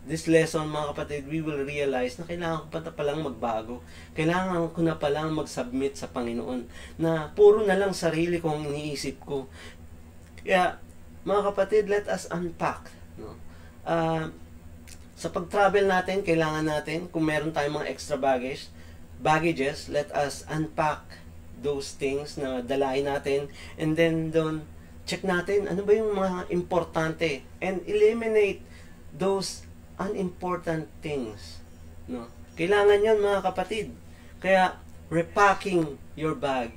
Speaker 2: this lesson, mga kapatid, we will realize na kailangan ko pa palang magbago. Kailangan ko na palang mag-submit sa Panginoon, na puro na lang sarili ko ang iniisip ko. Kaya, mga kapatid, let us unpack, no? Sa pag-travel natin, kailangan natin, kung meron tayong mga extra baggages, let us unpack those things na dalain natin, and then doon check natin ano ba yung mga importante, and eliminate those unimportant things, no? Kailangan yan, mga kapatid. Kaya repacking your bag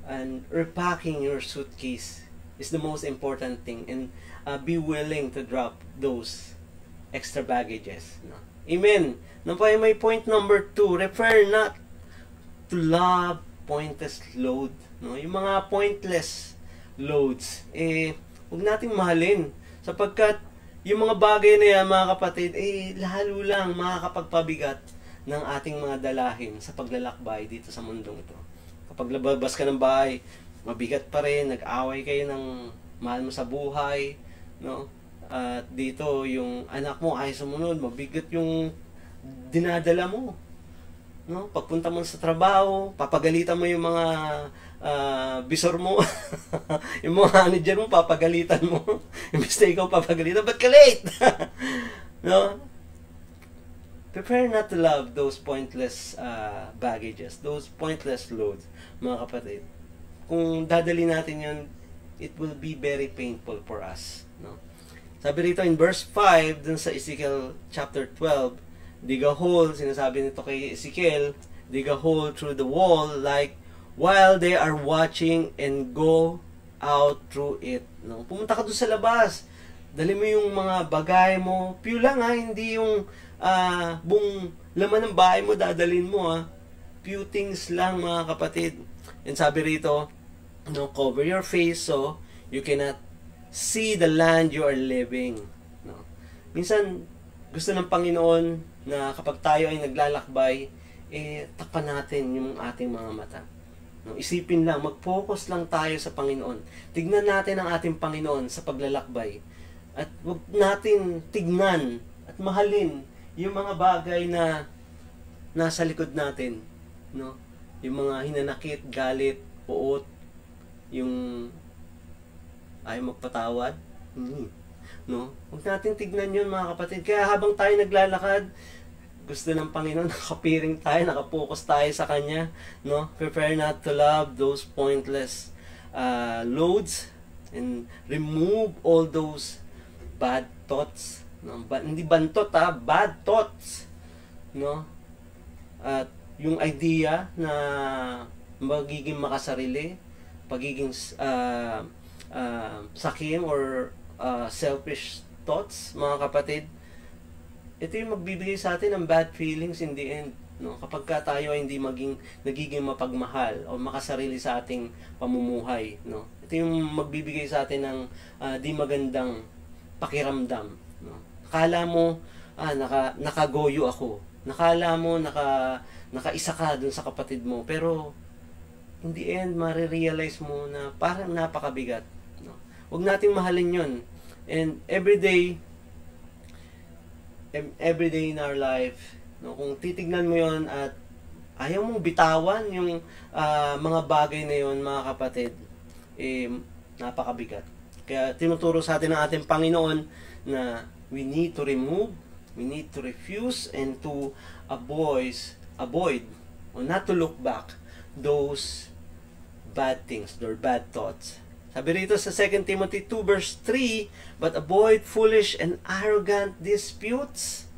Speaker 2: and repacking your suitcase is the most important thing, and be willing to drop those extra baggages, no? Amen. Nung pa may point number 2, refer not to love pointless load, no? Yung mga pointless loads, huwag nating mahalin, sapagkat yung mga bagay na yan, mga kapatid, lalo lang makakapagpabigat ng ating mga dalahin sa paglalakbay dito sa mundong ito. Kapag labas ka ng bahay, mabigat pa rin, nag-away kayo ng mahal mo sa buhay, no? At dito, yung anak mo ay sumunod, mabigat yung dinadala mo. No? Pagpunta mo sa trabaho, papagalitan mo yung mga bisor mo. Yung mga manager mo, papagalitan mo. Imbis na ikaw papagalitan, ba't ka late? No? Prepare not to love those pointless baggages, those pointless loads, mga kapatid. Kung dadali natin yun, it will be very painful for us. No? Sabi rito in verse 5, dun sa Ezekiel chapter 12, dig a hole, sinasabi nito kay Ezekiel, dig a hole through the wall like while they are watching and go out through it. No? Pumunta ka doon sa labas. Dali mo yung mga bagay mo. Pew lang ha, hindi yung buong laman ng bahay mo dadalhin mo ha. Few things lang mga kapatid. And sabi rito, no, cover your face so you cannot see the land you are living. No? Minsan, gusto ng Panginoon na kapag tayo ay naglalakbay, takpan natin yung ating mga mata. No? Isipin lang, mag-focus lang tayo sa Panginoon. Tignan natin ang ating Panginoon sa paglalakbay. At huwag natin tignan at mahalin yung mga bagay na nasa likod natin. No? Yung mga hinanakit, galit, puot, yung ayaw magpatawad. No? Huwag natin tignan yun mga kapatid. Kaya habang tayo naglalakad, gusto ng Panginoon, nakapiring tayo, nakapokus tayo sa Kanya. No? Prepare not to love those pointless loads and remove all those bad thoughts. No? Hindi bantot ha, bad thoughts. No? At yung idea na magiging makasarili, pagiging sakim or selfish thoughts, mga kapatid, ito yung magbibigay sa atin ng bad feelings in the end. No? Kapag tayo ay hindi nagiging mapagmahal o makasarili sa ating pamumuhay. No? Ito yung magbibigay sa atin ng di magandang pakiramdam. No? Nakala mo, nakagoyo ako. Nakala mo, nakaisa ka dun sa kapatid mo. Pero, in the end, marirealize mo na parang napakabigat. No? Huwag nating mahalin yun. And every day in our life, no, kung titignan mo yon at ayaw mong bitawan yung mga bagay na yon, mga kapatid, napakabigat. Kaya tinuturo sa atin ng ating Panginoon na we need to remove, we need to refuse, and to avoid or not to look back those bad things, or bad thoughts. Sabi rito sa 2 Timothy 2 verse 3, but avoid foolish and arrogant disputes.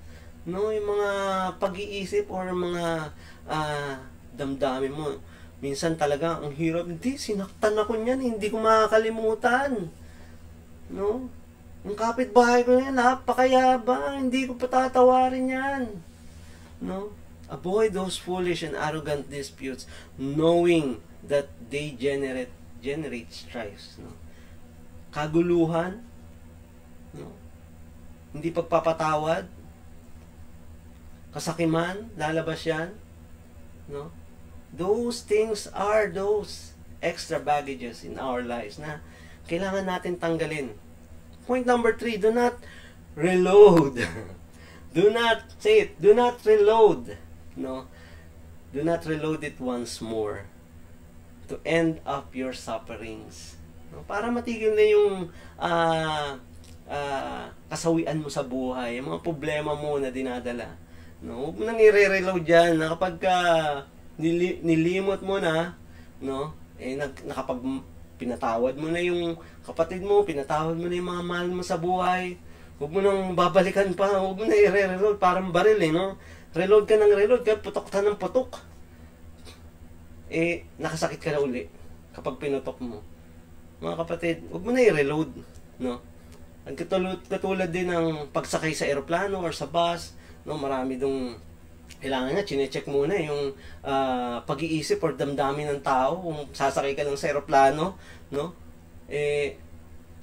Speaker 2: No, yung mga pag-iisip or mga damdamin mo. Minsan talaga ang hirap, hindi, sinaktan ako niyan, hindi ko makakalimutan. No? Yung kapitbahay ko yan, napakayabang, hindi ko patatawarin yan. No? Avoid those foolish and arrogant disputes, knowing that they generate strifes. No? Kaguluhan, no? Hindi pagpapatawad, kasakiman, lalabas yan. No? Those things are those extra baggages in our lives na kailangan natin tanggalin. Point number 3, do not reload. Do not reload. No? Do not reload it once more to end up your sufferings. No? Para matigil na yung kasawian mo sa buhay, yung mga problema mo na dinadala. No? Huwag mo nang i-reload yan. Na kapag nilimot mo na, no? Nakapag pinatawad mo na yung kapatid mo, pinatawad mo na yung mga mahal mo sa buhay, huwag mo nang babalikan pa, huwag mo na i-reload, parang baril no? Reload ka ng reload, kaya putok ka ng putok. Nakasakit ka na uli kapag pinutok mo. Mga kapatid, huwag mo na i-reload, no? Ang katulad din ng pagsakay sa eroplano or sa bus, no? Marami dong kailangan nga, chinecheck muna yung pag-iisip or damdamin ng tao kung sasakay ka lang sa eroplano, no?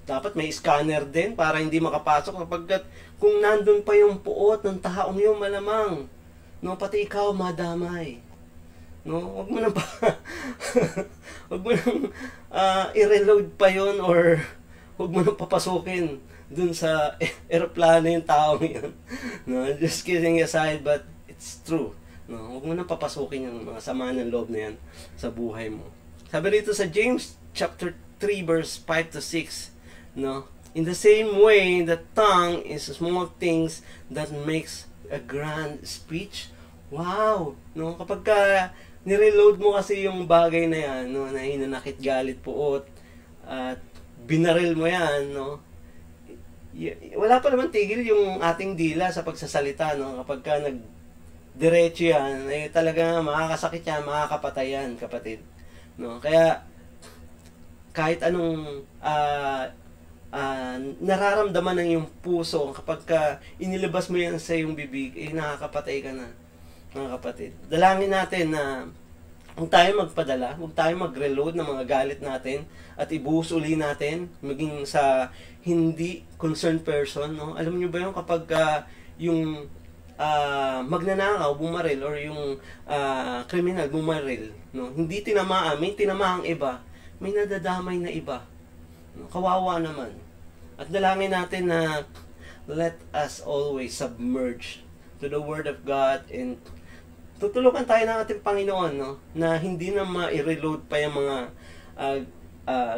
Speaker 2: Dapat may scanner din para hindi makapasok kapag kung nandun pa yung puot ng taong yung malamang, no? Pati ikaw madamay. No, wag mo nang wag mo nang i-reload pa yon or wag mo nang papasukin dun sa eroplano yung tao yun. No, just kidding aside, but it's true. No? Huwag mo nang papasukin yung mga sama ng loob na yan sa buhay mo. Sabi rito sa James chapter 3 verse 5 to 6, no? In the same way, the tongue is small things that makes a grand speech. Wow! No? Kapag ka nireload mo kasi yung bagay na yan, no? Na hinanakit, galit, puot, at binaril mo yan, no? Wala pa naman tigil yung ating dila sa pagsasalita, no? Kapag ka diretso yan, eh talaga makakasakit yan, makakapatay yan, kapatid. No? Kaya, kahit anong nararamdaman ng iyong puso, kapag ka inilabas mo yan sa iyong bibig, eh nakakapatay ka na, mga kapatid. Dalangin natin na huwag tayo magpadala, huwag tayo mag-reload ng mga galit natin at ibuhos uli natin, maging sa hindi concerned person. No? Alam niyo ba yung kapag yung magnanakaw, bumaril, or yung kriminal, bumaril, no? Hindi tinamaan, may tinamaang iba, may nadadamay na iba. No? Kawawa naman. At dalangin natin na let us always submerge to the Word of God, and tutulungan tayo ng ating Panginoon, no? Na hindi na ma-reload pa yung mga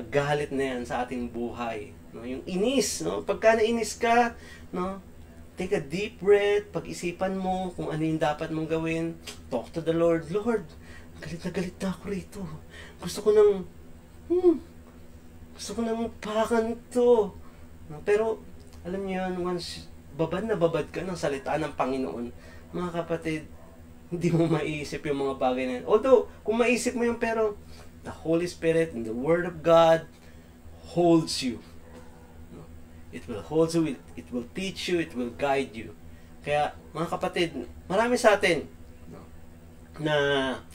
Speaker 2: galit na yan sa ating buhay. No? Yung inis, no? Pagka nainis ka, no? Take a deep breath, pag-isipan mo kung ano yung dapat mong gawin. Talk to the Lord. Lord, galit na ako rito. Gusto ko nang pakan to. No? Pero, alam niyo yun, once babad na babad ka ng salita ng Panginoon, mga kapatid, hindi mo maiisip yung mga bagay na yun. Although, kung maisip mo yun, pero the Holy Spirit and the Word of God holds you. It will hold you, it will teach you, it will guide you. Kaya, mga kapatid, marami sa atin, no, na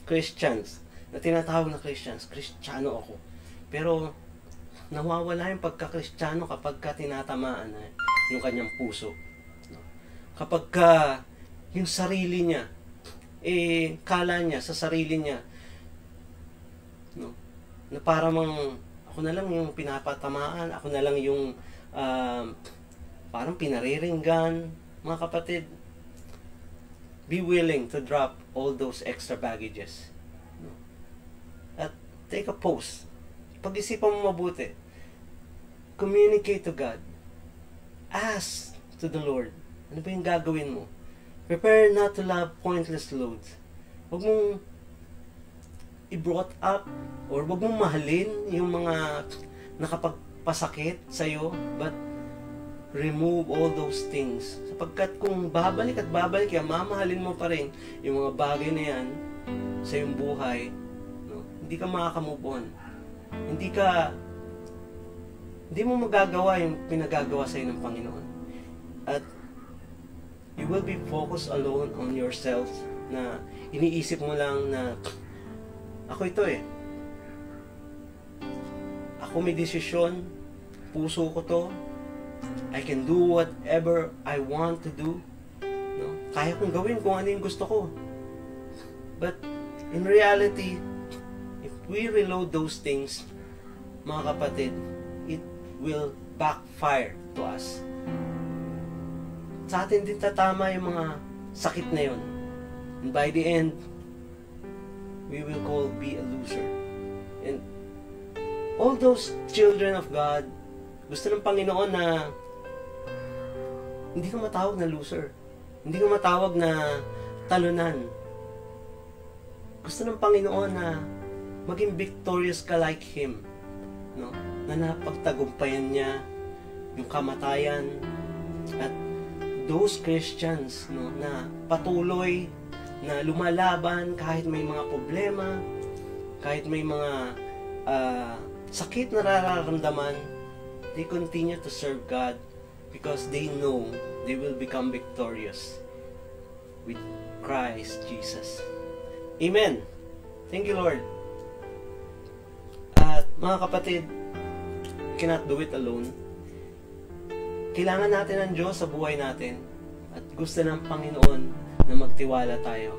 Speaker 2: Christians, na tinatawag na Christians, Kristiyano ako. Pero, nawawala yung pagka-Kristiyano kapag ka tinatamaan na yung kanyang puso. No? Kapag ka yung sarili niya, kala niya sa sarili niya, no, na parang ako na lang yung pinapatamaan, ako na lang yung parang pinariringgan. Mga kapatid, be willing to drop all those extra baggages, no? At take a pause. Pag-isipan mo mabuti. Communicate to God. Ask to the Lord. Ano ba yung gagawin mo? Prepare not to love pointless loads. Huwag mong i-brought up or huwag mong mahalin yung mga nakapagpasakit sa'yo, but remove all those things. Sapagkat kung babalik at babalik yan, mamahalin mo pa rin yung mga bagay na yan sa iyong buhay, no? Hindi ka makaka-move on. Hindi mo magagawa yung pinagagawa sa iyo ng Panginoon. At you will be focused alone on yourself, na iniisip mo lang na ako ito ako may desisyon, puso ko to, I can do whatever I want to do, no? Kaya kong gawin kung ano yung gusto ko. But in reality, if we reload those things, mga kapatid, it will backfire to us. Sa atin din tatama yung mga sakit na yun. And by the end, we will be a loser. And all those children of God, gusto ng Panginoon na hindi ka matawag na loser. Hindi ka matawag na talunan. Gusto ng Panginoon na maging victorious ka like Him. No? Na napagtagumpayan niya yung kamatayan, at those Christians, no, na patuloy na lumalaban kahit may mga problema, kahit may mga sakit na nararamdaman, they continue to serve God because they know they will become victorious with Christ Jesus. Amen. Thank you, Lord. At mga kapatid, cannot do it alone. Kailangan natin ng Diyos sa buhay natin, at gusto ng Panginoon na magtiwala tayo.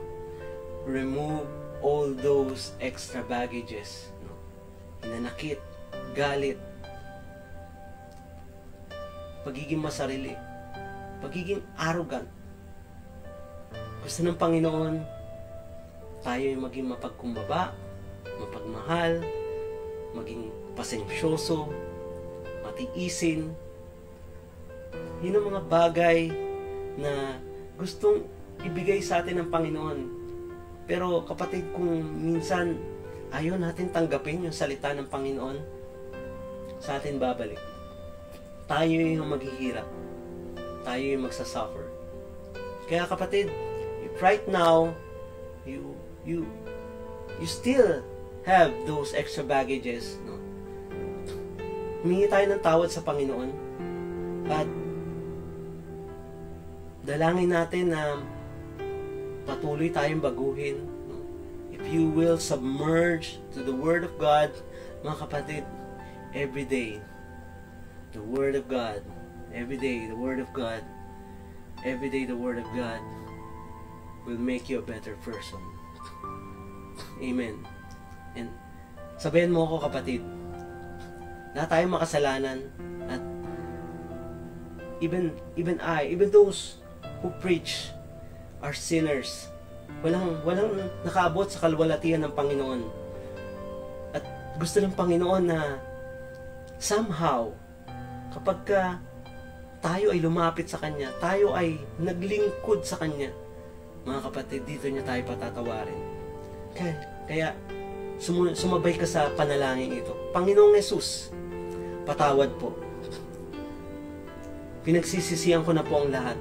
Speaker 2: Remove all those extra baggages, no? Hinanakit, galit, pagiging masarili, pagiging arrogant. Gusto ng Panginoon tayo ay maging mapagkumbaba, mapagmahal, maging pasensyoso, matiisin. Yun ang mga bagay na gustong ibigay sa atin ng Panginoon. Pero kapatid, kung minsan ayaw natin tanggapin yung salita ng Panginoon, sa atin babalik. Tayo yung maghihirap. Tayo yung magsasuffer. Kaya kapatid, if right now, you still have those extra baggages, no? Humingi tayo ng tawad sa Panginoon at dalangin natin na patuloy tayong baguhin. No? If you will submerge to the Word of God, mga kapatid, every day, the Word of God, every day, the Word of God, every day, the Word of God will make you a better person. Amen. And sabihin mo ako, kapatid, lahat tayo makasalanan at even those who preach are sinners. Walang nakaabot sa kalwalatian ng Panginoon. At gusto ng Panginoon na somehow, kapag tayo ay lumapit sa Kanya, tayo ay naglingkod sa Kanya, mga kapatid, dito niya tayo patatawarin. Kaya sumabay ka sa panalangin ito. Panginoong Yesus, patawad po. Pinagsisisihan ko na po ang lahat.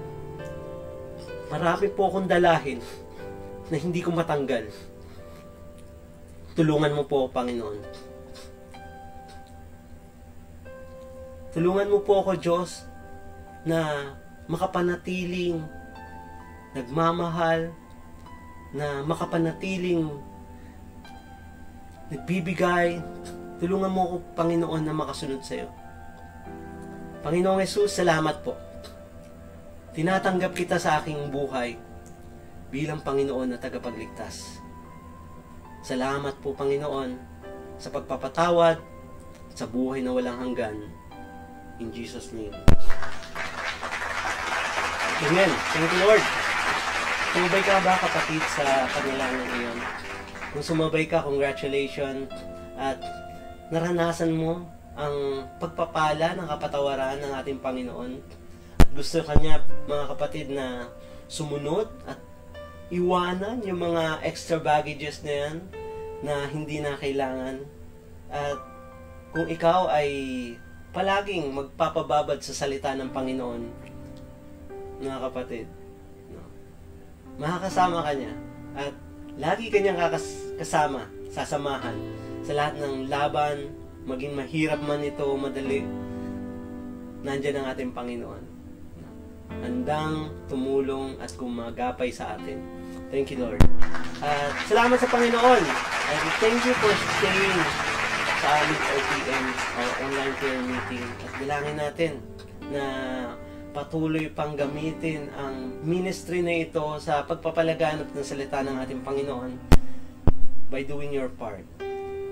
Speaker 2: Marami po akong dalahin na hindi ko matanggal. Tulungan mo po, Panginoon. Tulungan mo po ako, Diyos, na makapanatiling nagmamahal, na makapanatiling nagbibigay. Tulungan mo ako, Panginoon, na makasunod sa iyo. Panginoong Yesus, salamat po. Tinatanggap kita sa aking buhay bilang Panginoon na tagapagligtas. Salamat po, Panginoon, sa pagpapatawad at sa buhay na walang hanggan. In Jesus' name. Amen. Thank you, Lord. Sumabay ka ba, kapatid, sa panalangin ngayon? Kung sumabay ka, congratulations. At naranasan mo ang pagpapala ng kapatawaran ng ating Panginoon. At gusto Kanya, mga kapatid, na sumunod at iwanan yung mga extra baggages na yan na hindi na kailangan. At kung ikaw ay palaging magpapababad sa salita ng Panginoon, mga kapatid, makakasama ka niya at lagi kanyang kasama, sasamahan sa lahat ng laban, maging mahirap man ito, madali, nandiyan ang ating Panginoon, handang tumulong at gumagapay sa atin. Thank you, Lord. At salamat sa Panginoon, and thank you for staying sa aming OPM, our online prayer meeting. At dalangin natin na patuloy pang gamitin ang ministry na ito sa pagpapalaganap ng salita ng ating Panginoon by doing your part.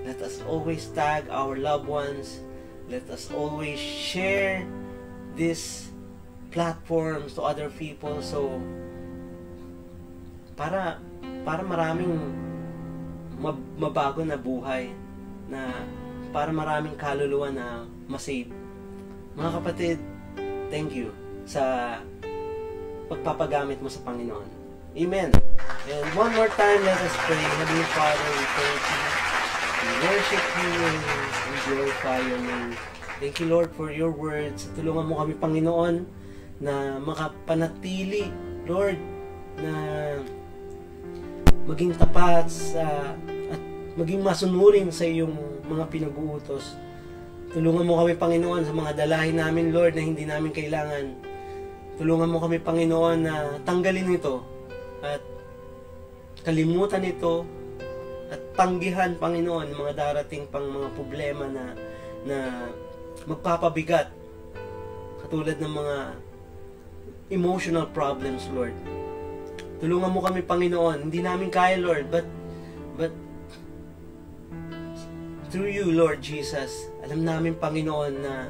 Speaker 2: Let us always tag our loved ones. Let us always share these platforms to other people, so para maraming mabago na buhay, na para maraming kaluluwa na masave. Mga kapatid, thank you sa pagpapagamit mo sa Panginoon. Amen. And one more time, let us pray. Heavenly Father, we thank you. We worship you and we glorify your name. Thank you, Lord, for your words. Tulungan mo kami, Panginoon, na makapanatili, Lord, na maging tapat at maging masunurin sa iyong mga pinag-uutos. Tulungan mo kami, Panginoon, sa mga dalahin namin, Lord, na hindi namin kailangan. Tulungan mo kami, Panginoon, na tanggalin ito at kalimutan ito at tanggihan, Panginoon, mga darating pang mga problema na magpapabigat, katulad ng mga emotional problems, Lord. Tulungan mo kami, Panginoon. Hindi namin kaya, Lord, but through you, Lord Jesus, alam namin, Panginoon, na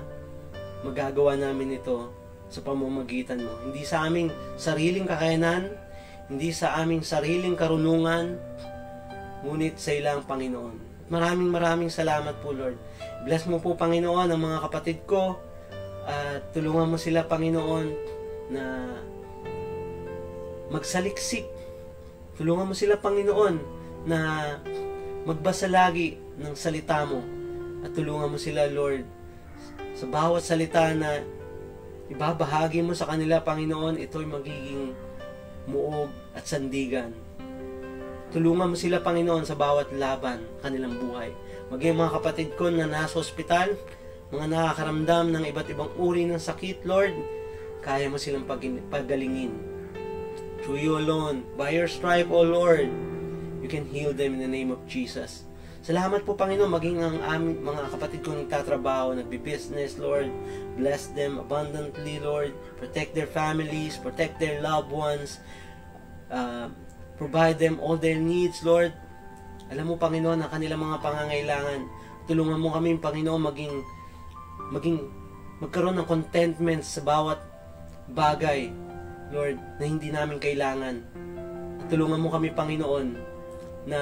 Speaker 2: magagawa namin ito sa pamamagitan mo. Hindi sa aming sariling kakayanan, hindi sa aming sariling karunungan, ngunit sa ilang Panginoon. Maraming salamat po, Lord. Bless mo po, Panginoon, ang mga kapatid ko at tulungan mo sila, Panginoon, na magsaliksik. Tulungan mo sila, Panginoon, na magbasa lagi ng salita mo. At tulungan mo sila, Lord, sa bawat salita na ibabahagi mo sa kanila, Panginoon, ito'y magiging muog at sandigan. Tulungan mo sila, Panginoon, sa bawat laban kanilang buhay. Maging mga kapatid ko na nasa ospital, mga nakakaramdam ng iba't ibang uri ng sakit, Lord, kaya mo silang paggalingin. Through you alone, by your stripe, O Lord, you can heal them in the name of Jesus. Salamat po, Panginoon, maging ang aming mga kapatid ko nagtatrabaho, nagbi-business, Lord. Bless them abundantly, Lord. Protect their families, protect their loved ones. Provide them all their needs, Lord. Alam mo, Panginoon, ang kanilang mga pangangailangan. Tulungan mo kami, Panginoon, magkaroon ng contentment sa bawat bagay, Lord, na hindi namin kailangan. At tulungan mo kami, Panginoon, na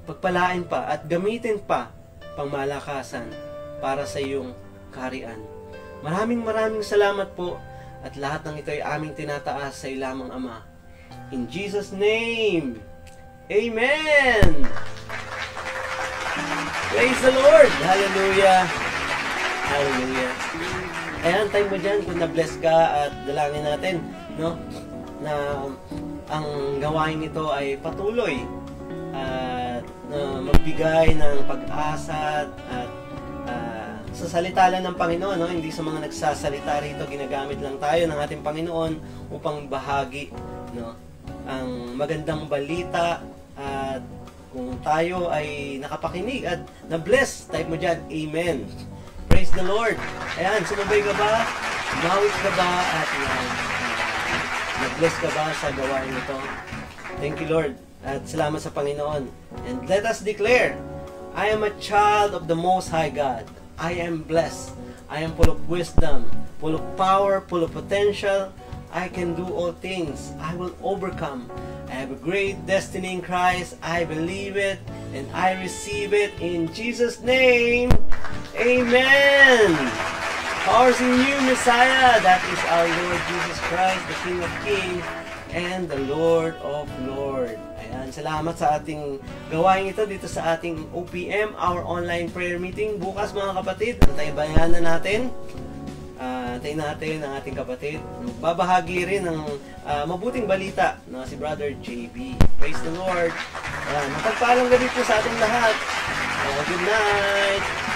Speaker 2: pagpalain pa at gamitin pa pangmalakasan para sa iyong kaharian. Maraming salamat po at lahat ng ito ay aming tinataas sa ilamang Ama. In Jesus' name, Amen! Praise the Lord! Hallelujah! Hallelujah! Ayan, time mo dyan kung na-bless ka at dalangin natin, no? Na ang gawain nito ay patuloy at magbigay ng pag-asa at sa salita lang ng Panginoon, no? Hindi sa mga nagsasalita rito, ginagamit lang tayo ng ating Panginoon upang bahagi, no? Ang magandang balita at kung tayo ay nakapakinig at na-bless, type mo dyan, Amen. Praise the Lord. Ayan, sumabay ka ba? Mawit ka ba? At na-bless ka ba sa gawain nito? Thank you, Lord. At salamat sa Panginoon. And let us declare, I am a child of the Most High God. I am blessed. I am full of wisdom, full of power, full of potential. I can do all things. I will overcome. I have a great destiny in Christ. I believe it and I receive it in Jesus' name. Amen. Ours in you, Messiah. That is our Lord Jesus Christ, the King of Kings and the Lord of Lords. Ayan, salamat sa ating gawain ito dito sa ating OPM, our online prayer meeting. Bukas, mga kapatid, antayin natin. Antayin natin ang ating kapatid. Babahagi rin ng mabuting balita na si Brother JB. Praise the Lord. Ayan, mapagpalang gabi po sa ating lahat. Good night.